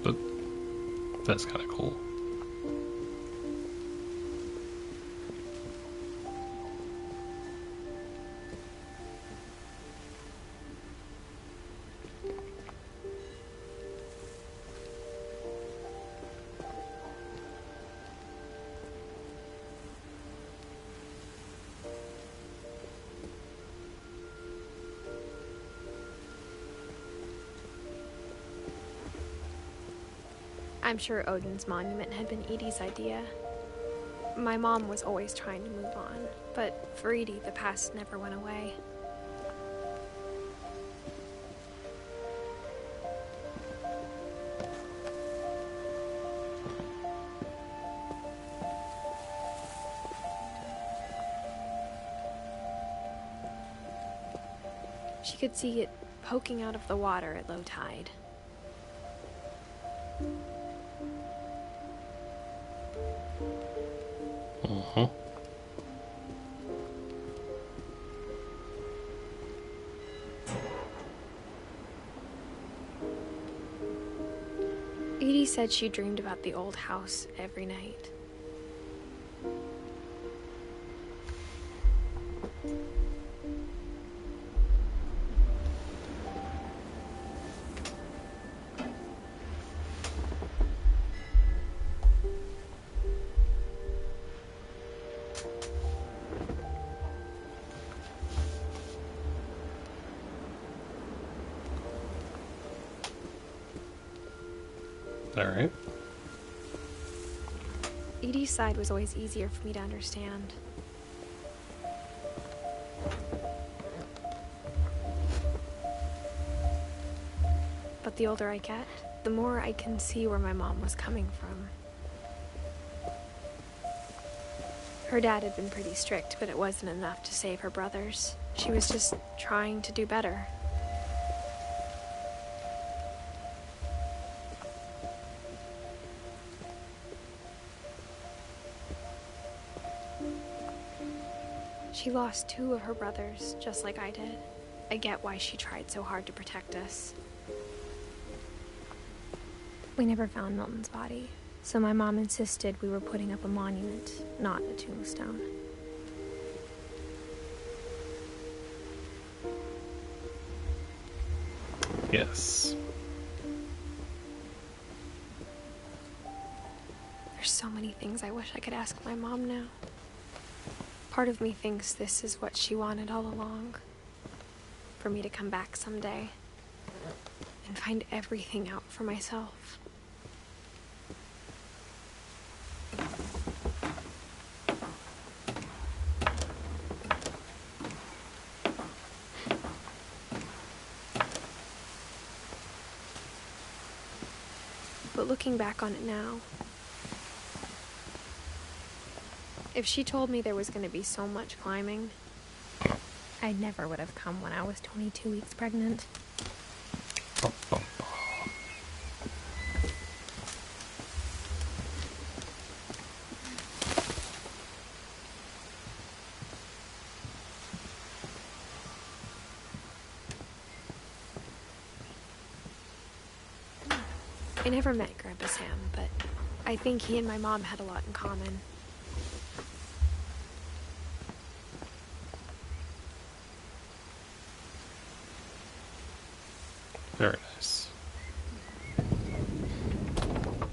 But that's kind of cool.
I'm sure Odin's monument had been Edie's idea. My mom was always trying to move on, but for Edie, the past never went away. She could see it poking out of the water at low tide.
Uh-huh.
Edie said she dreamed about the old house every night.
Alright.
Edie's side was always easier for me to understand. But the older I get, the more I can see where my mom was coming from. Her dad had been pretty strict, but it wasn't enough to save her brothers. She was just trying to do better. She lost 2 of her brothers, just like I did. I get why she tried so hard to protect us. We never found Milton's body, so my mom insisted we were putting up a monument, not a tombstone.
Yes.
There's so many things I wish I could ask my mom now. Part of me thinks this is what she wanted all along. For me to come back someday and find everything out for myself. But looking back on it now, if she told me there was going to be so much climbing, I never would have come when I was 22 weeks pregnant. I never met Grandpa Sam, but I think he and my mom had a lot in common.
Very nice.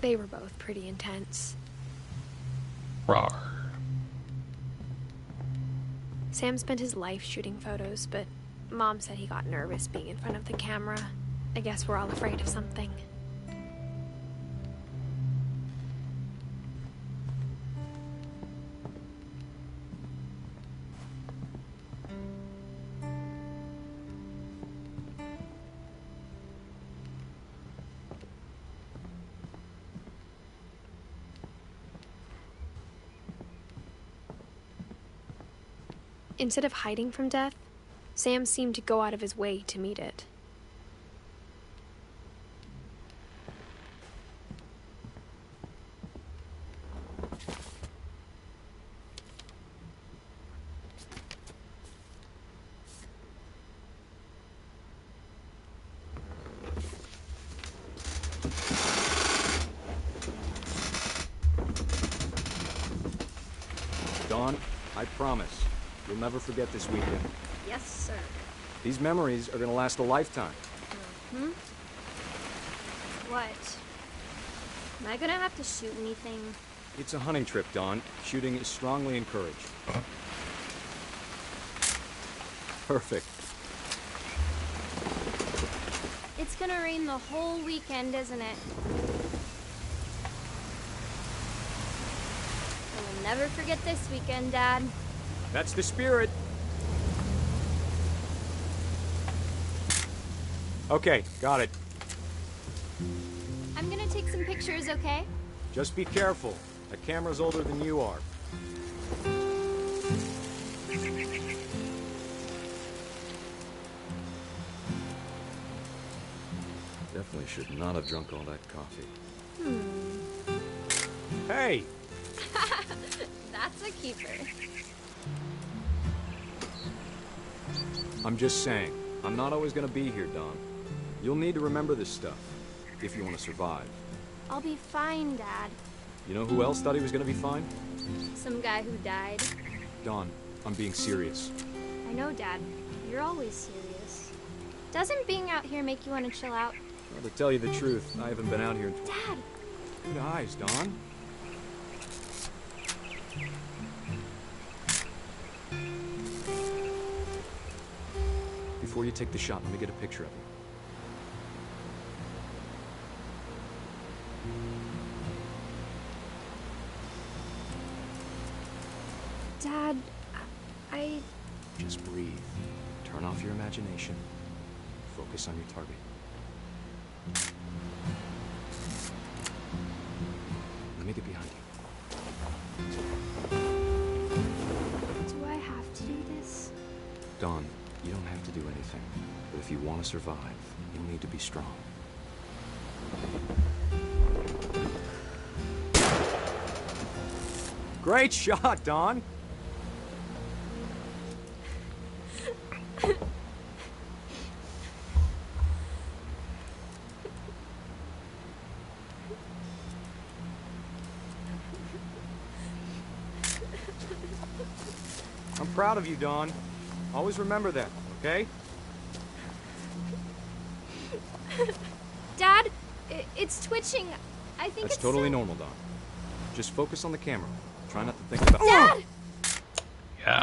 They were both pretty intense.
Rawr.
Sam spent his life shooting photos, but Mom said he got nervous being in front of the camera. I guess we're all afraid of something. Instead of hiding from death, Sam seemed to go out of his way to meet it.
Dawn, I promise, you'll never forget this weekend.
Yes, sir.
These memories are gonna last a lifetime.
Hmm? What? Am I gonna have to shoot anything?
It's a hunting trip, Dawn. Shooting is strongly encouraged. Perfect.
It's gonna rain the whole weekend, isn't it? I will never forget this weekend, Dad.
That's the spirit. Okay, got it.
I'm gonna take some pictures, okay?
Just be careful. That camera's older than you are. Definitely should not have drunk all that coffee. Hey!
That's a keeper.
I'm just saying, I'm not always gonna be here, Dawn. You'll need to remember this stuff, if you want to survive.
I'll be fine, Dad.
You know who else thought he was gonna be fine?
Some guy who died.
Dawn, I'm being serious.
I know, Dad. You're always serious. Doesn't being out here make you want to chill out?
Well, to tell you the truth, I haven't been out here in...
Dad!
Good eyes, Dawn. Before you take the shot, let me get a picture of you.
Dad, I...
Just breathe. Turn off your imagination. Focus on your target. Let me get behind you.
Do I have to do this?
Dawn, you don't have to do anything. But if you want to survive, you'll need to be strong. Great shot, Dawn! I'm proud of you, Dawn. Always remember that, okay?
Dad, it's twitching. I think
That's
it's
totally
so...
normal, Dawn. Just focus on the camera. Try not to think about...
Dad!
Yeah.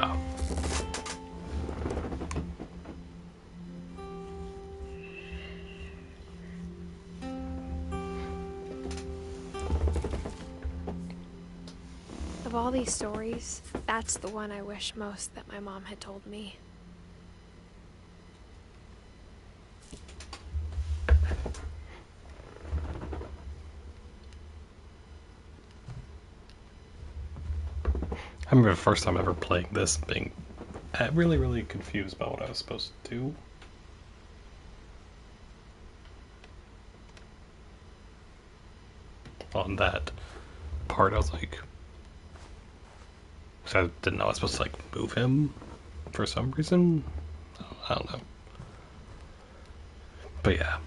all these stories, that's the one I wish most that my mom had told me.
I remember the first time ever playing this being really, really confused about what I was supposed to do. On that part, I was like, I didn't know I was supposed to like move him for some reason. I don't know. But yeah.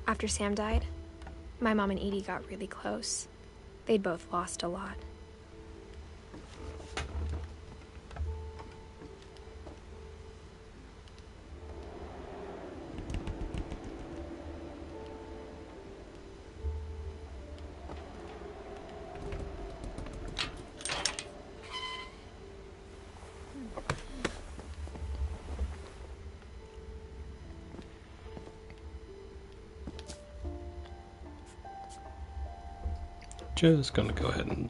After Sam died, my mom and Edie got really close. They'd both lost a lot.
Just gonna go ahead and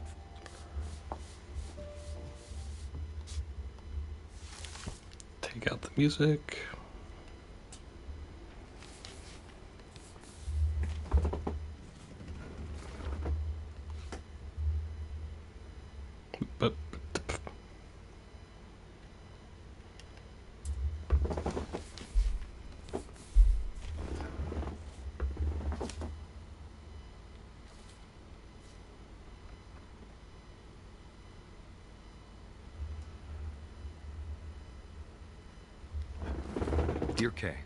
take out the music. But
Dear Kay,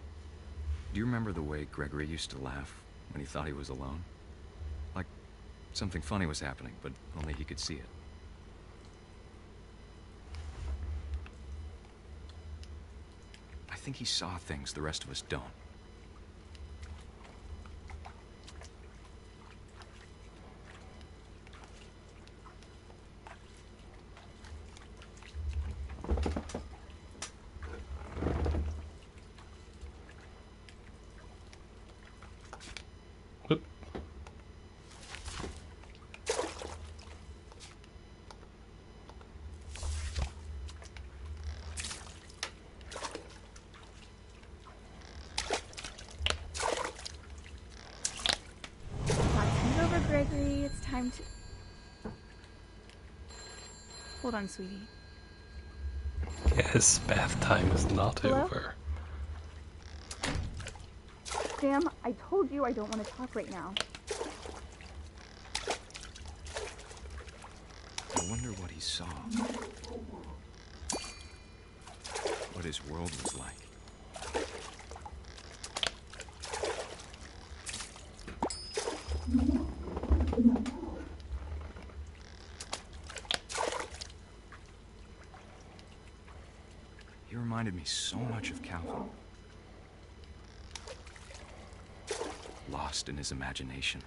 do you remember the way Gregory used to laugh when he thought he was alone? Like something funny was happening, but only he could see it. I think he saw things the rest of us don't.
Gregory, it's time to... Hold on, sweetie.
yes, bath time is not
Hello?
over.
Sam, I told you I don't want to talk right now.
I wonder what he saw. What his world was like. He reminded me so much of Calvin. Lost in his imagination.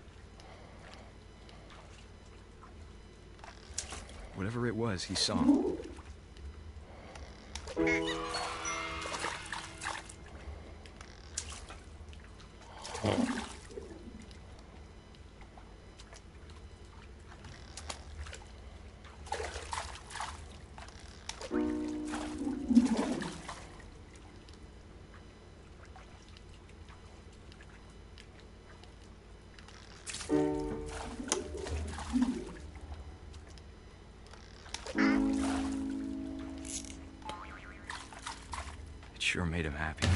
Whatever it was, he saw. Sure made him happy.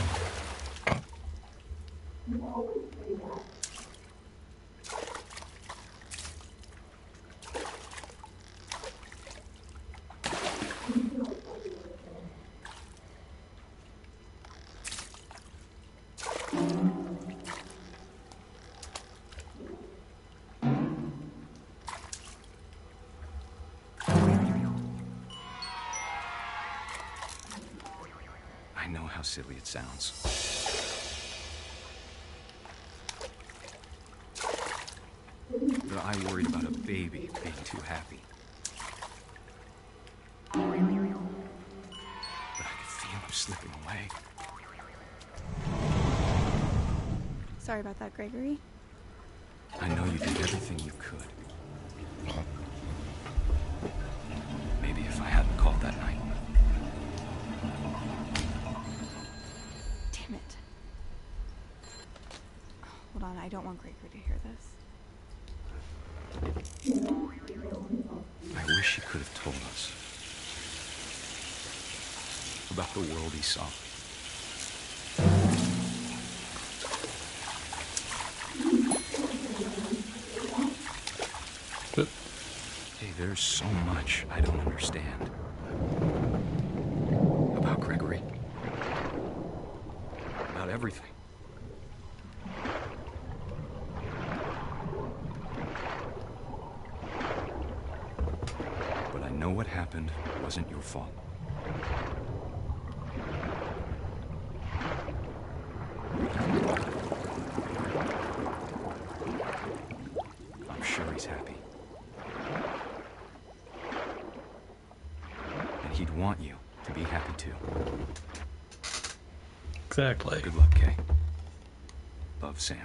I know how silly it sounds. I worried about a baby being too happy. But I could feel him slipping away.
Sorry about that, Gregory.
I know you did everything you could. Maybe if I hadn't called that night.
Damn it. Hold on, I don't want Gregory to hear this.
I wish he could have told us about the world he saw. Hey, there's so much I don't understand about Gregory. About everything. But I know what happened wasn't your fault. I'm sure he's happy. And he'd want you to be happy too.
Exactly.
Good luck, Kay. Love, Sam.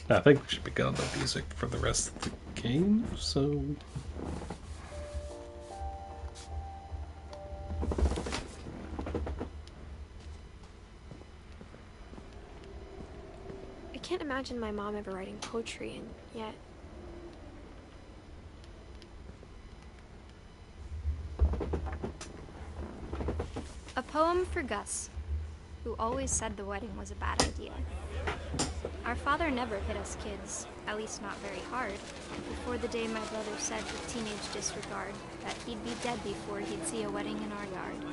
I think we should be good on the music for the rest of the game, so...
I can't imagine my mom ever writing poetry, and yet...
A poem for Gus, who always said the wedding was a bad idea. Our father never hit us kids, at least not very hard, before the day my brother said with teenage disregard that he'd be dead before he'd see a wedding in our yard.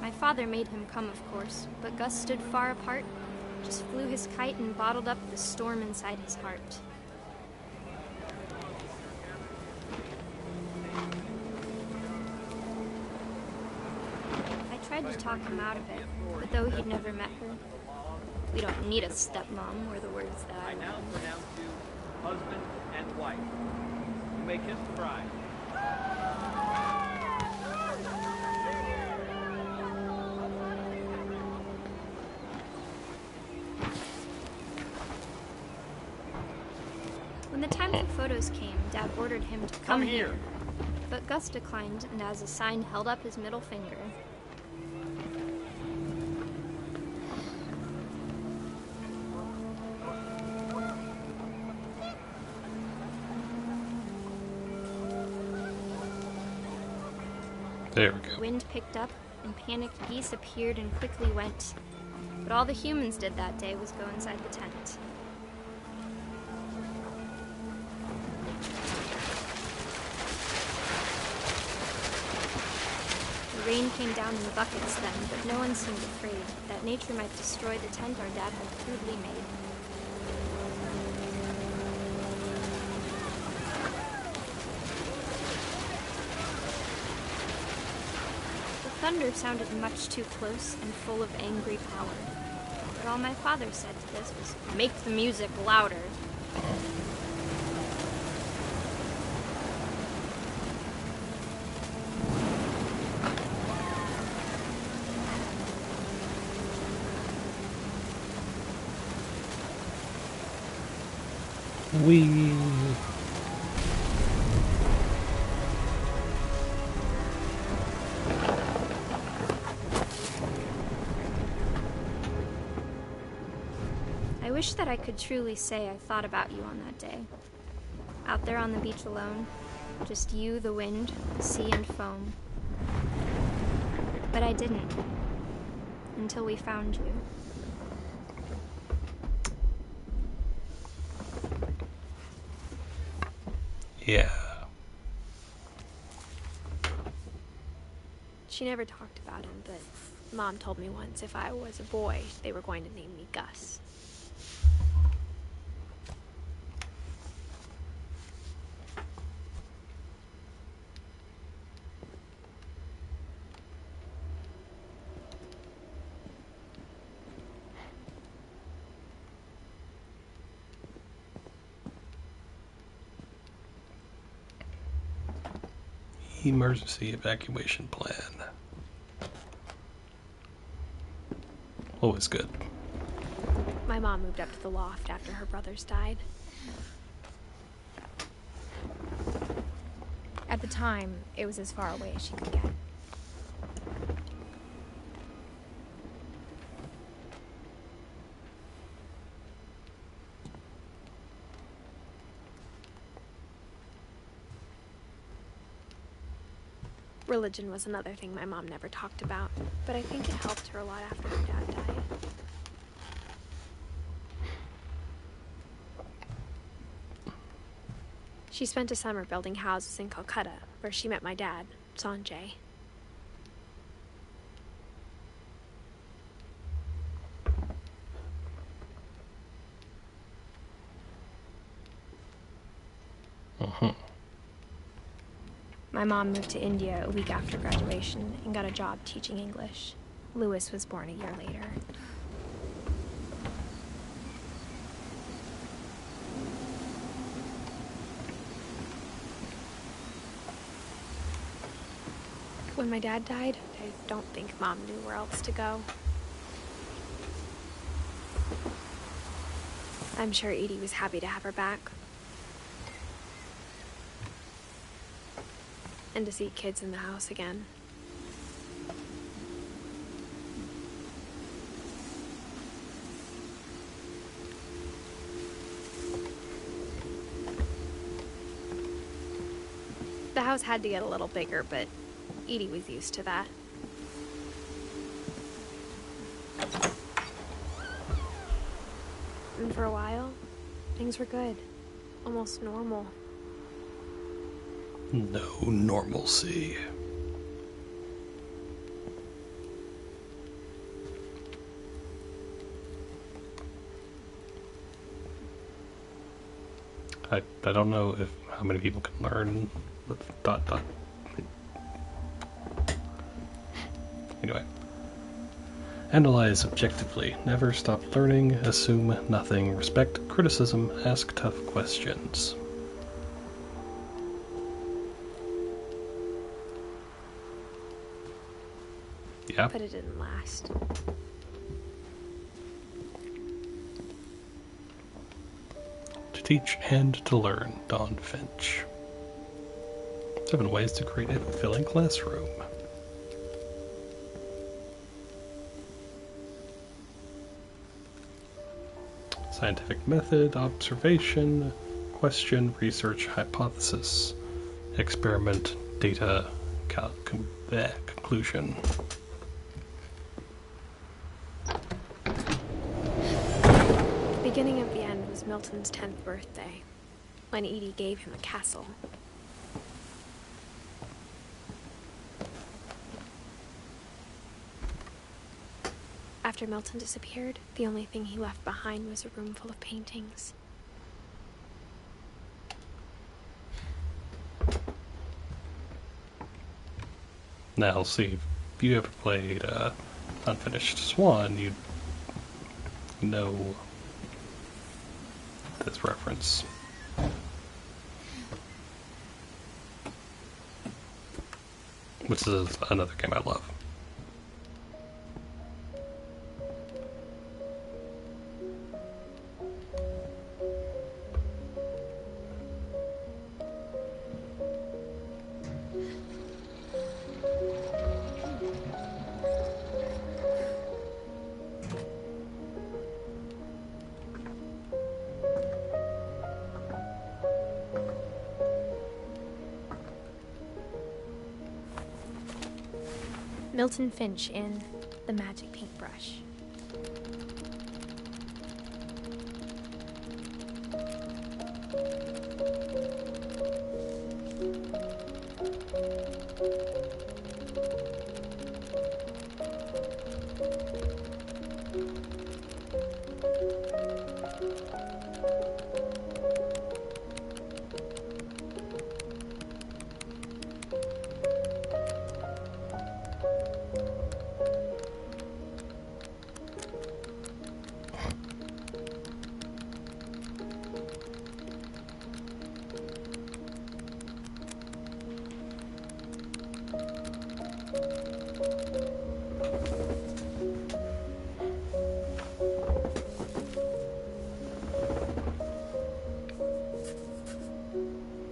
My father made him come, of course, but Gus stood far apart, just flew his kite and bottled up the storm inside his heart. I tried to talk him out of it, but though he'd never met her, we don't need a stepmom were the words that I
now
learned.
pronounce you husband and wife. You may kiss the bride.
When the time for photos came, Dad ordered him to come here. But Gus declined, and as a sign held up his middle finger.
There we go.
Wind picked up, and panicked geese appeared and quickly went. But all the humans did that day was go inside the tent. The rain came down in buckets then, but no one seemed afraid that nature might destroy the tent our dad had crudely made. The thunder sounded much too close and full of angry power. But all my father said to this was, "Make the music louder."
We.
I wish that I could truly say I thought about you on that day. Out there on the beach alone, just you, the wind, the sea, and foam. But I didn't. until we found you.
Yeah.
She never talked about him, but Mom told me once if I was a boy, they were going to name me Gus.
Emergency evacuation plan. Always good.
My mom moved up to the loft after her brothers died. At the time, it was as far away as she could get. Religion was another thing my mom never talked about, but I think it helped her a lot after her dad died. She spent a summer building houses in Calcutta, where she met my dad, Sanjay. My mom moved to India a week after graduation and got a job teaching English. Louis was born a year later. When my dad died, I don't think Mom knew where else to go. I'm sure Edie was happy to have her back. And to see kids in the house again. The house had to get a little bigger, but Edie was used to that. And for a while, things were good. Almost normal.
No normalcy. I don't know if how many people can learn the dot dot. Anyway. Analyze objectively. Never stop learning. Assume nothing. Respect criticism. Ask tough questions. Yeah.
But it didn't last.
To teach and to learn, Dawn Finch. 7 ways to create a fulfilling classroom. Scientific method, observation, question, research, hypothesis, experiment, data, conclusion.
The beginning of the end was Milton's 10th birthday, when Edie gave him a castle. After Milton disappeared, the only thing he left behind was a room full of paintings.
Now, see, if you ever played Unfinished Swan, you'd know this reference. Which is another game I love.
Milton Finch in the magic paintbrush.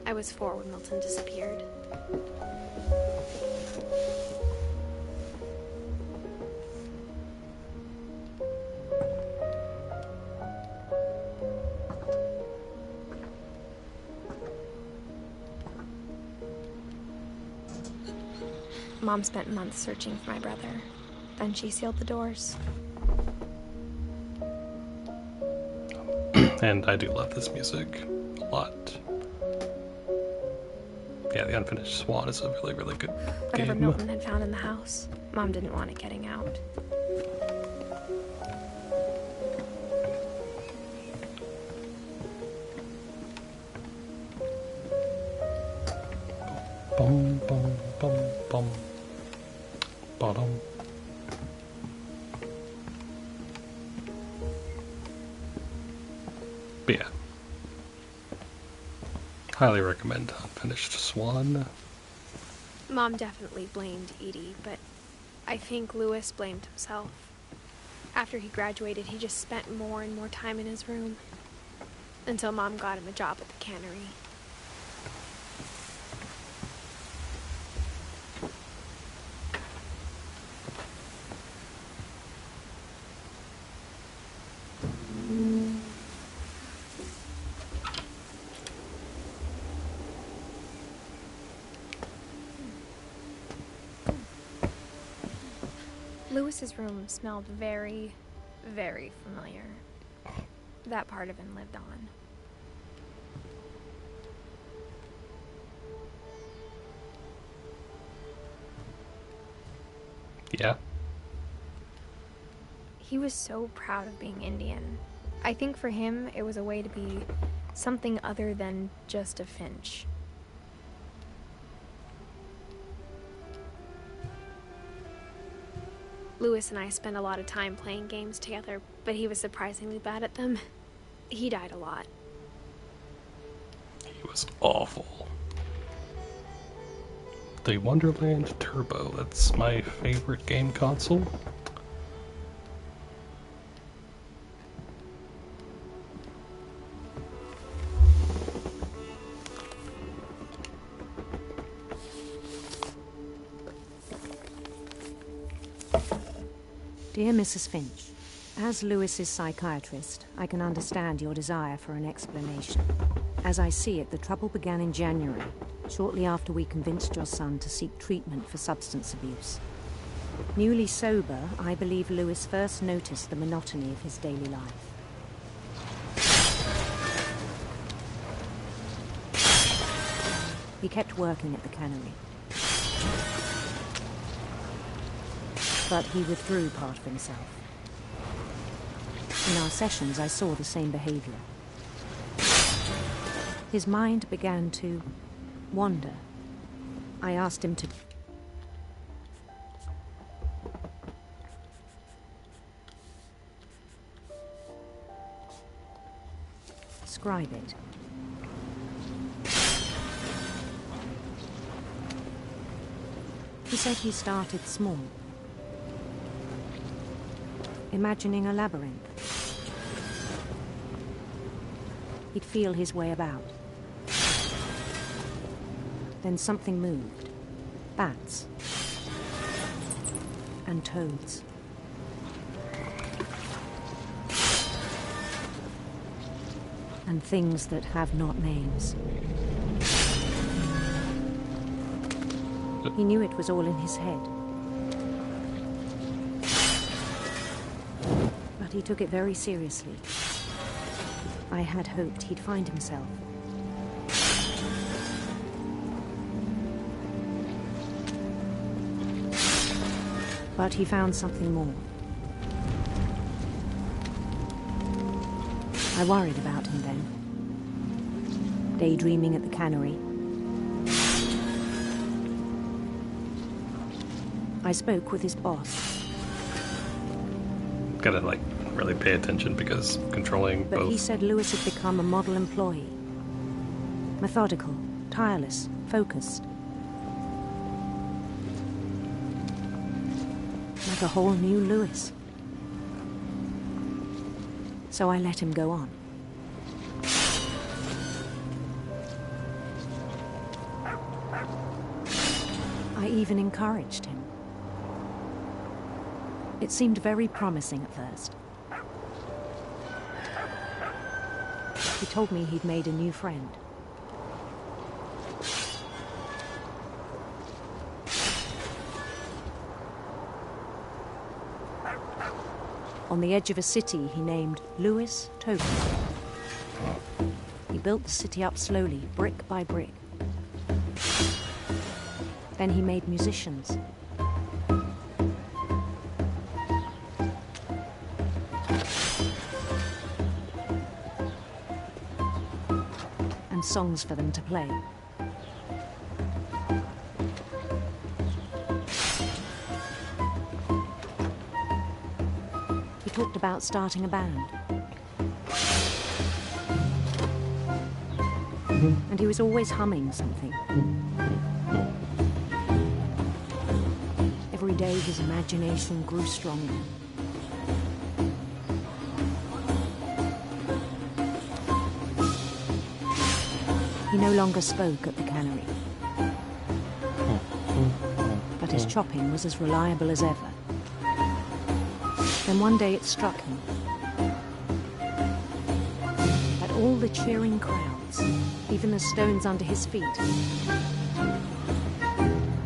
I was 4 when Milton disappeared. Mom spent months searching for my brother. Then she sealed the doors.
And I do love this music a lot. Yeah, The Unfinished Swan is a really, really good
Whatever
game.
Milton had found in the house, Mom didn't want it getting out.
Bum, bum, bum, bum. Bottom. But yeah. Highly recommend Unfinished Swan.
Mom definitely blamed Edie, but I think Lewis blamed himself. After he graduated, he just spent more and more time in his room. Until Mom got him a job at the cannery. Lewis's room smelled very, very familiar. That part of him lived on.
Yeah.
He was so proud of being Indian. I think for him, it was a way to be something other than just a Finch. Lewis and I spent a lot of time playing games together, but he was surprisingly bad at them. He died a lot.
He was awful. The Wonderland Turbo, that's my favorite game console.
Dear Mrs. Finch, as Lewis's psychiatrist, I can understand your desire for an explanation. As I see it, the trouble began in January, shortly after we convinced your son to seek treatment for substance abuse. Newly sober, I believe Lewis first noticed the monotony of his daily life. He kept working at the cannery. But he withdrew part of himself. In our sessions, I saw the same behavior. His mind began to wander. I asked him to describe it. He said he started small, imagining a labyrinth. He'd feel his way about. Then something moved. Bats. And toads. And things that have not names. He knew it was all in his head. but he took it very seriously. I had hoped he'd find himself. But he found something more. I worried about him then, daydreaming at the cannery. I spoke with his boss.
Gotta, like, really pay attention because controlling
But
both...
he said Lewis had become a model employee. Methodical, tireless, focused. Like a whole new Lewis. So I let him go on. I even encouraged him. It seemed very promising at first. He told me he'd made a new friend. On the edge of a city he named Lewis Token. He built the city up slowly, brick by brick. Then he made musicians. And songs for them to play. He talked about starting a band. And he was always humming something. Every day his imagination grew stronger. He no longer spoke at the cannery. But his chopping was as reliable as ever. Then one day it struck him that all the cheering crowds, even the stones under his feet,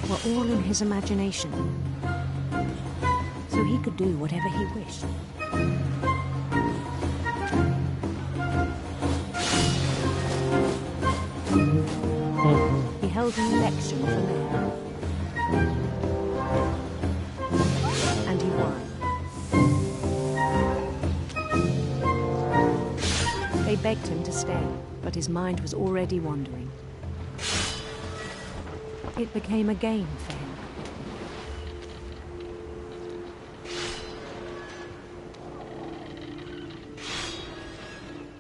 were all in his imagination. So he could do whatever he wished. He held an election for mayor. And he won. They begged him to stay, but his mind was already wandering. It became a game for him.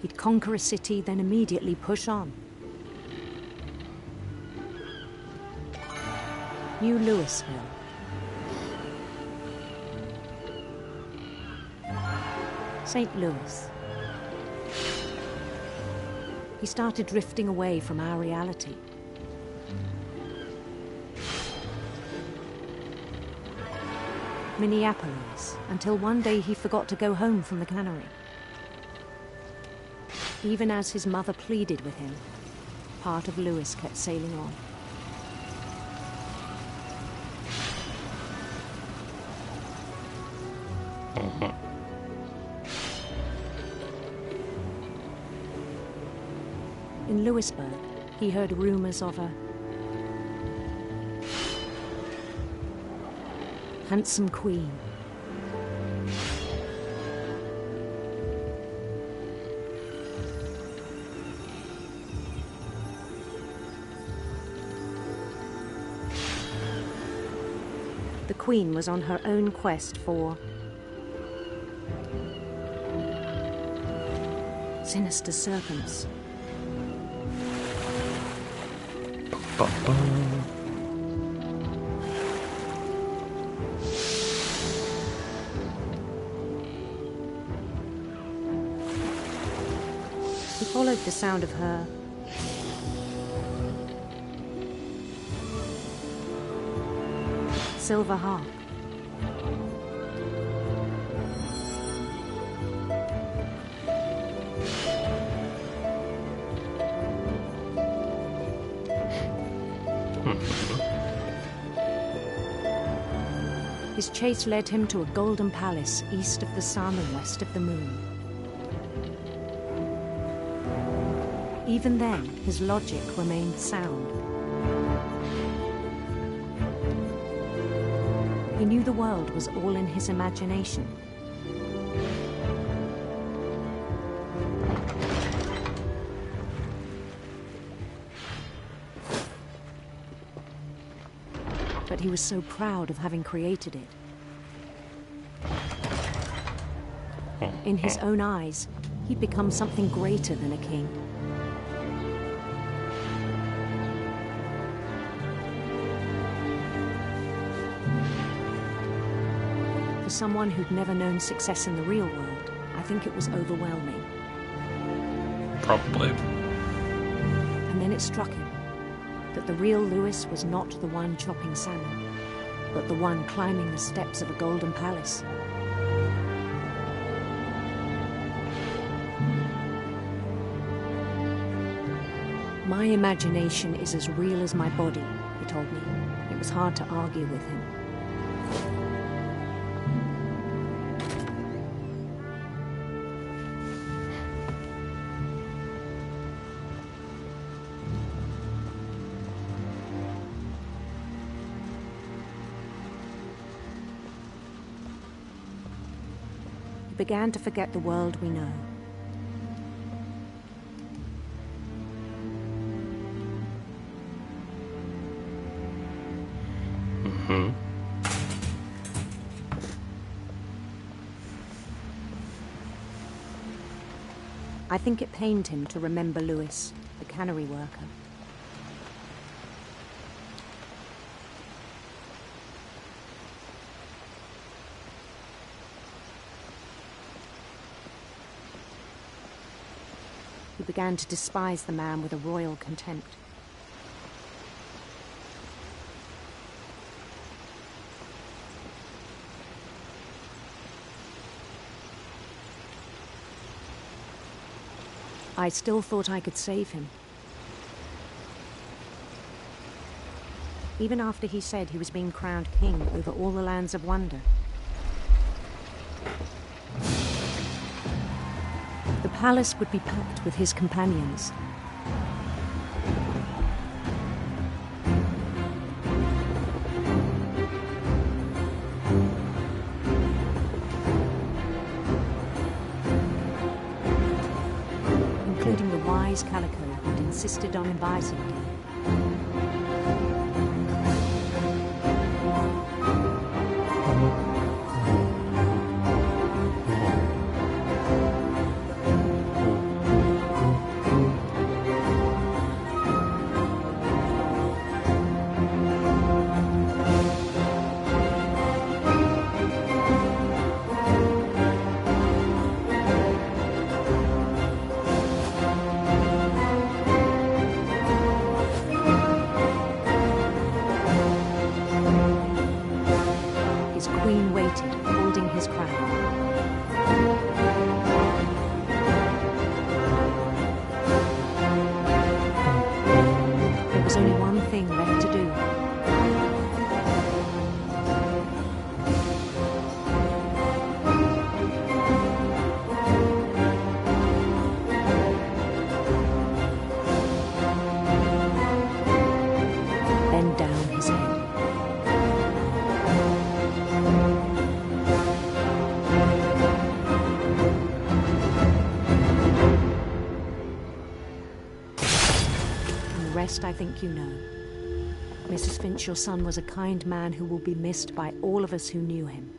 He'd conquer a city, then immediately push on. New Louisville. St. Louis. He started drifting away from our reality. Minneapolis, until one day he forgot to go home from the cannery. Even as his mother pleaded with him, part of Louis kept sailing on. In Louisburg, he heard rumors of a handsome queen. The queen was on her own quest for sinister serpents. He followed the sound of her silver harp. His His chase led him to a golden palace east of the sun and west of the moon. Even then, his logic remained sound. He knew the world was all in his imagination. But he was so proud of having created it. In his own eyes, he'd become something greater than a king. For someone who'd never known success in the real world, I think it was overwhelming.
Probably.
And then it struck him that the real Lewis was not the one chopping salmon, but the one climbing the steps of a golden palace. My imagination is as real as my body, he told me. It was hard to argue with him. He began to forget the world we know. I think it pained him to remember Lewis, the cannery worker. He began to despise the man with a royal contempt. I still thought I could save him. Even after he said he was being crowned king over all the lands of wonder. The palace would be packed with his companions. Including the wise Calico who'd insisted on inviting him. Queen waited, holding his crown. There was only one thing left to do. Bend down his head. I think you know. Mrs. Finch, your son was a kind man who will be missed by all of us who knew him.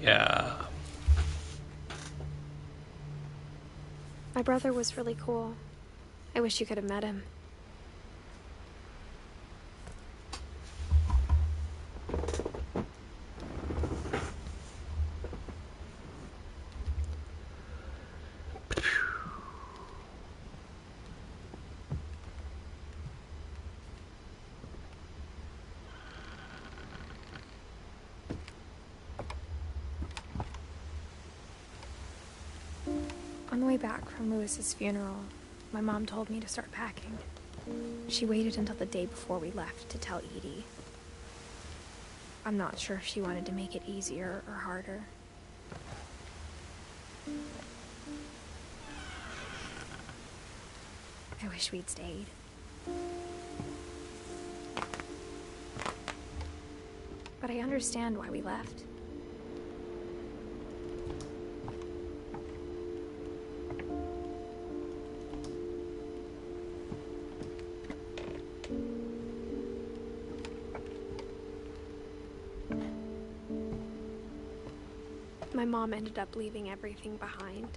Yeah.
My brother was really cool. I wish you could have met him. On the way back from Lewis's funeral, my mom told me to start packing. She waited until the day before we left to tell Edie. I'm not sure if she wanted to make it easier or harder. I wish we'd stayed. But I understand why we left. My mom ended up leaving everything behind.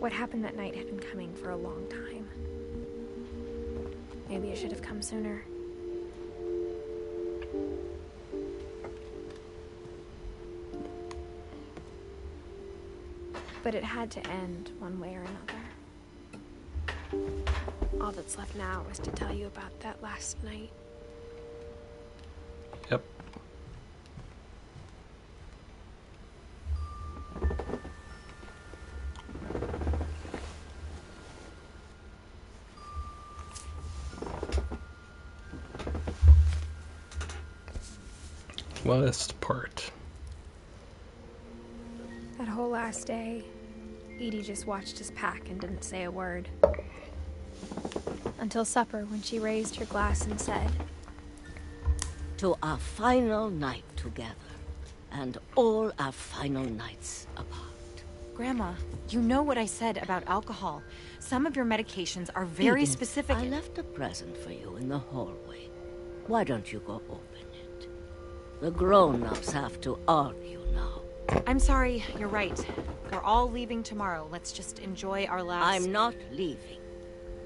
What happened that night had been coming for a long time. Maybe it should have come sooner. But it had to end one way or another. All that's left now is to tell you about that last night.
Yep. Last part.
That whole last day, Edie just watched us pack and didn't say a word. Until supper, when she raised her glass and said,
"To our final night together, and all our final nights apart."
Grandma, you know what I said about alcohol. Some of your medications are very
Edith,
specific.
I left a present for you in the hallway. Why don't you go open it? The grown-ups have to argue now.
I'm sorry, you're right. We're all leaving tomorrow. Let's just enjoy our last...
I'm not leaving.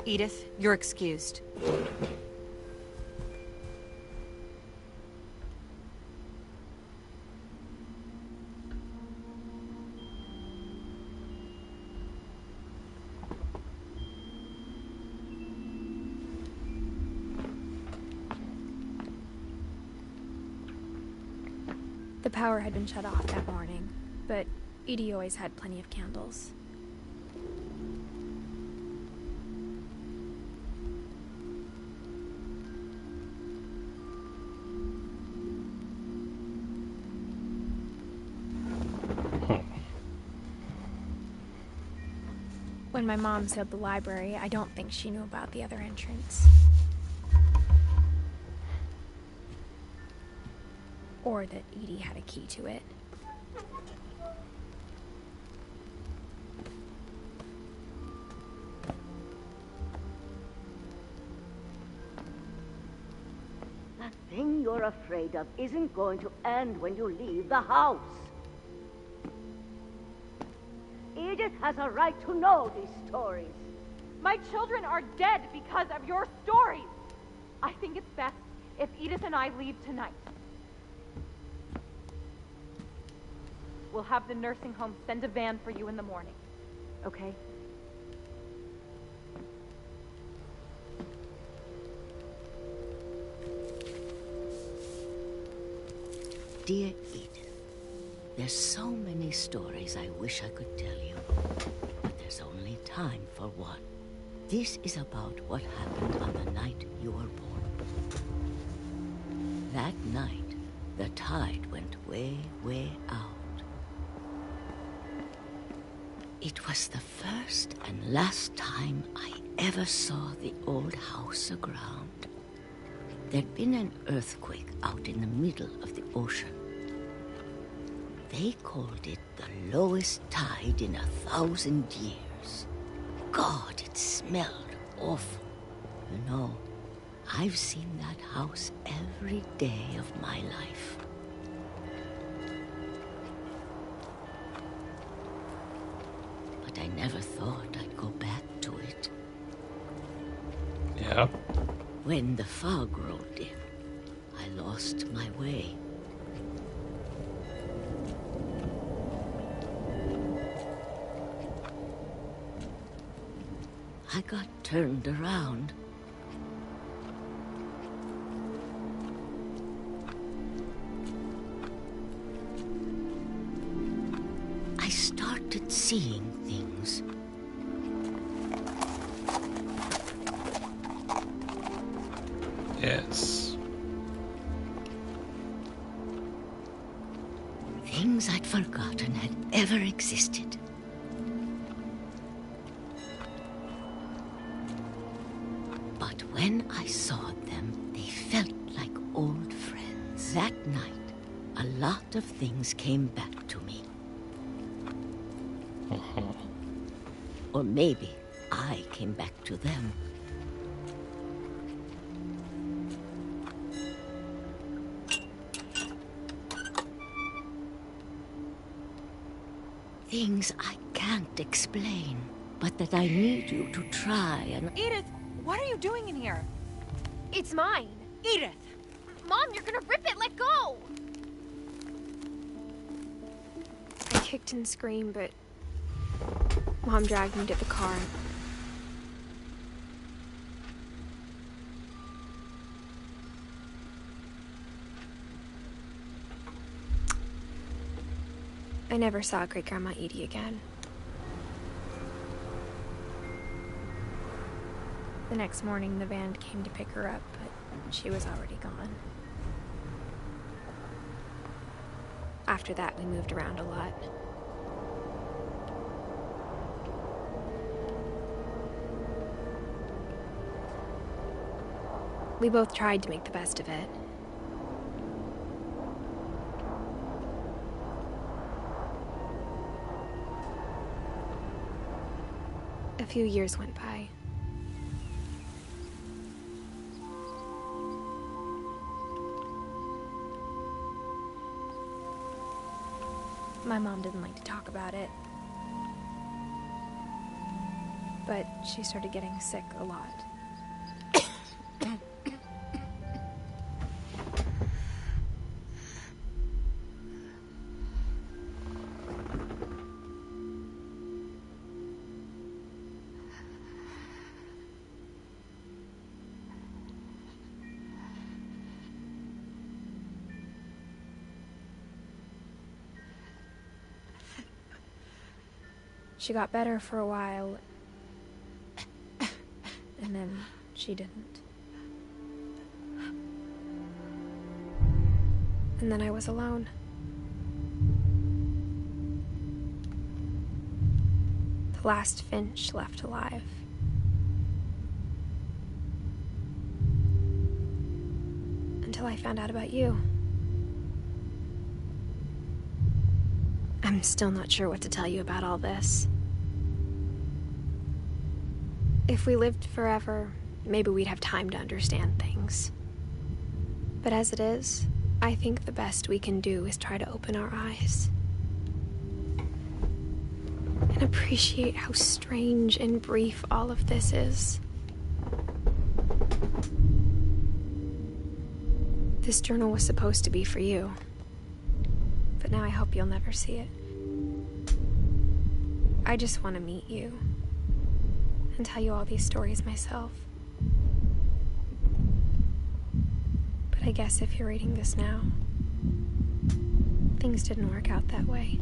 Edith, you're excused.
The power had been shut off that morning, but Edie always had plenty of candles. When my mom sealed the library, I don't think she knew about the other entrance. Or that Edie had a key to it.
That thing you're afraid of isn't going to end when you leave the house. Edith has a right to know these stories.
My children are dead because of your stories. I think it's best if Edith and I leave tonight. We'll have the nursing home send a van for you in the morning, okay?
Dear Edith, there's so many stories I wish I could tell you, but there's only time for one. This is about what happened on the night you were born. That night, the tide went way, way out. It was the first and last time I ever saw the old house aground. There'd been an earthquake out in the middle of the ocean. They called it the lowest tide in 1,000 years. God, it smelled awful. You know, I've seen that house every day of my life. But I never thought I'd go back to it.
Yeah.
When the fog rolled in, I lost my way. I got turned around. started seeing things.
Yes.
Things I'd forgotten had ever existed. But when I saw them, they felt like old friends. That night, a lot of things came back to me. Or maybe I came back to them. Things I can't explain, but that I need you to try and...
Edith, what are you doing in here?
It's mine.
Edith!
Mom, you're gonna rip it! Let go! I kicked and screamed, but Mom dragged me to the car. I never saw Great-Grandma Edie again. The next morning, the van came to pick her up, but she was already gone. After that, we moved around a lot. We both tried to make the best of it. A few years went by. My mom didn't like to talk about it, but she started getting sick a lot. She got better for a while, and then she didn't. And then I was alone. The last Finch left alive. Until I found out about you. I'm still not sure what to tell you about all this. If we lived forever, maybe we'd have time to understand things. But as it is, I think the best we can do is try to open our eyes. And appreciate how strange and brief all of this is. This journal was supposed to be for you. But now I hope you'll never see it. I just want to meet you and tell you all these stories myself. But I guess if you're reading this now, things didn't work out that way.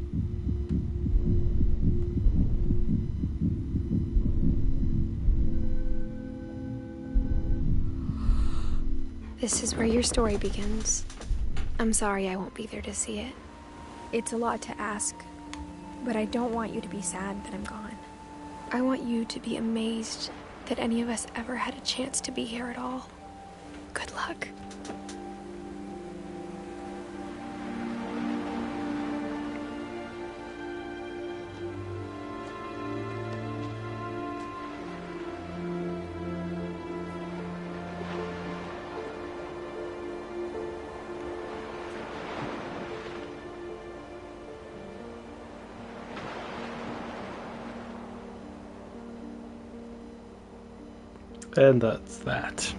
This is where your story begins. I'm sorry I won't be there to see it. It's a lot to ask, but I don't want you to be sad that I'm gone. I want you to be amazed that any of us ever had a chance to be here at all. Good luck.
And that's that.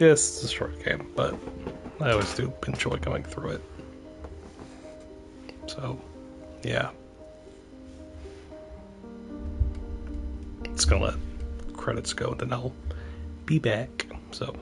Yes, it's a short game, but I always do enjoy going through it. So, yeah. It's gonna let credits go, then I'll be back. So,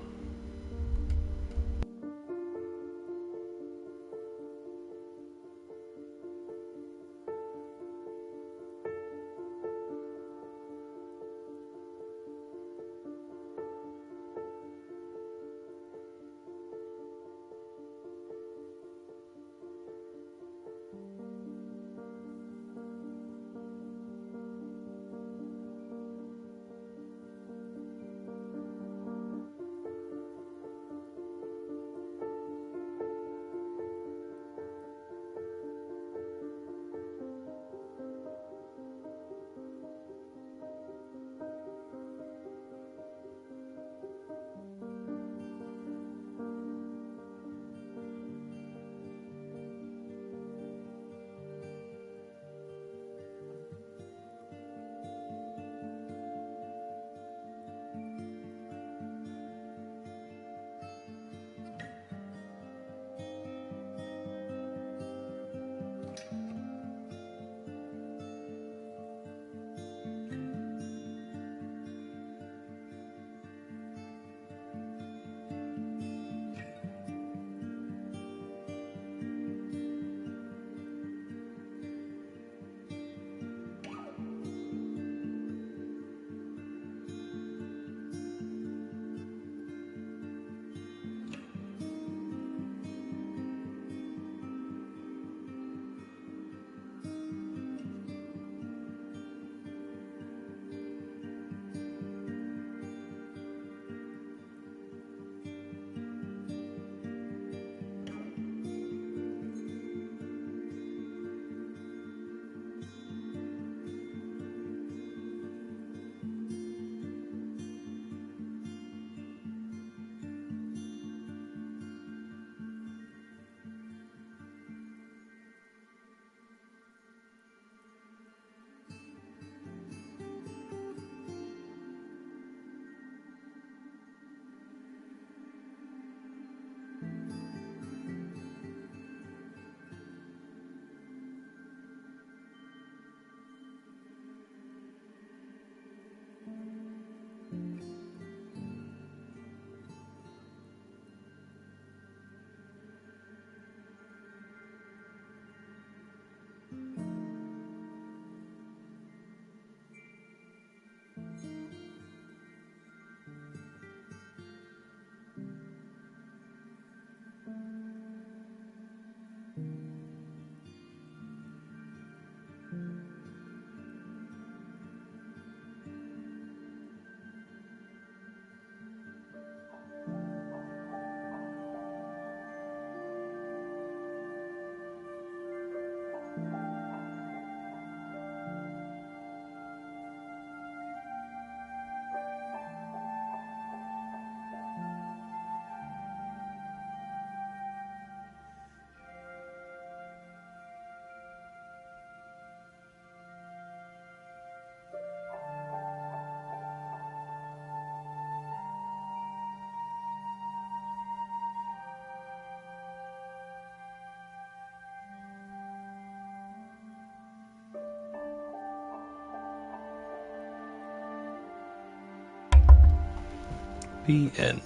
The end.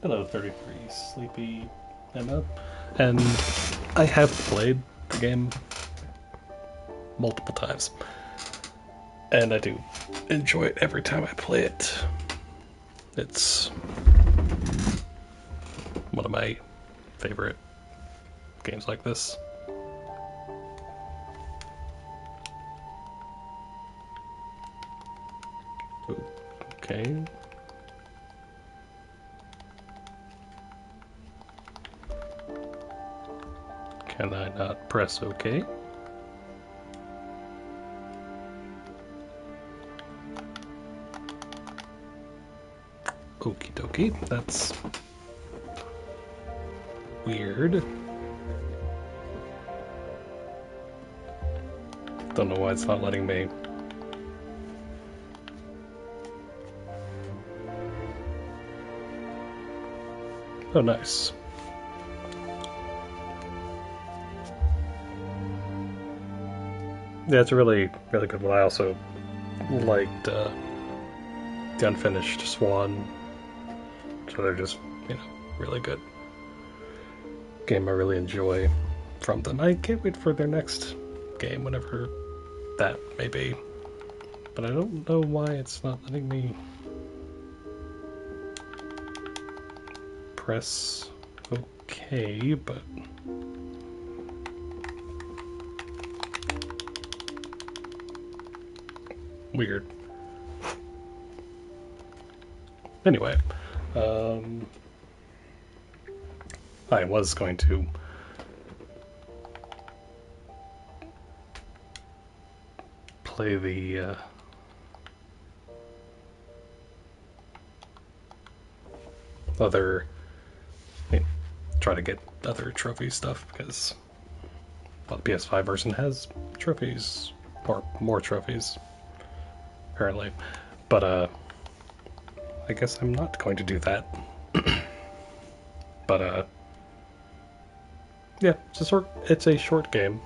Hello, 33 Sleepy Emma. And I have played the game multiple times. And I do enjoy it every time I play it. It's one of my favorite games like this. Okay. Can I not press OK? Okie dokie, that's weird. Don't know why it's not letting me. Oh, nice. Yeah, it's a really, really good one. I also liked the Unfinished Swan. So they're just, really good. Game I really enjoy from them. I can't wait for their next game, whenever that may be. But I don't know why it's not letting me press OK, but weird. Anyway, I was going to play the other, try to get other trophy stuff, because the PS5 version has trophies, or more trophies, apparently. But I guess I'm not going to do that. But yeah, it's a short game,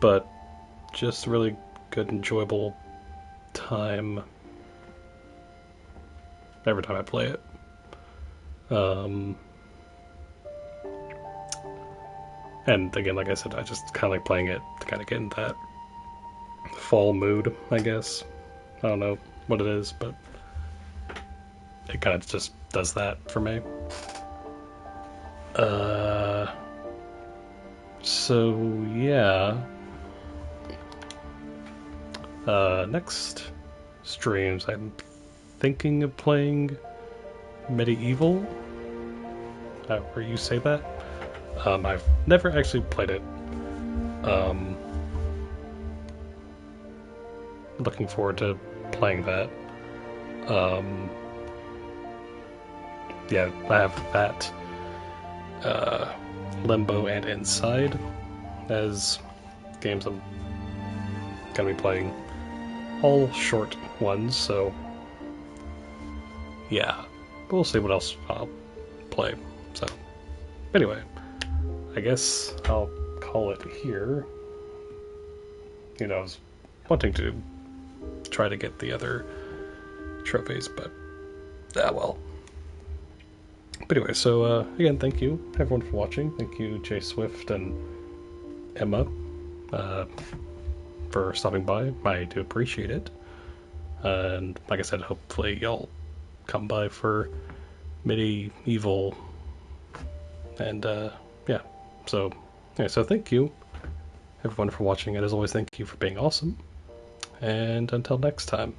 but just really good, enjoyable time every time I play it. And again, like I said, I just kind of like playing it to kind of get in that fall mood, I guess. I don't know what it is, but it kind of just does that for me. So yeah. Next streams, I'm thinking of playing Medieval. However you say that. I've never actually played it. Looking forward to playing that. Yeah, I have that, Limbo and Inside as games I'm gonna be playing. All short ones, so yeah. We'll see what else I'll play. So, anyway, I guess I'll call it here. I was wanting to try to get the other trophies, but well. But anyway, so again, thank you everyone for watching. Thank you Jay Swift and Emma for stopping by. I do appreciate it. And like I said, hopefully y'all come by for Medieval. And yeah, so thank you everyone for watching, and as always, thank you for being awesome. And until next time.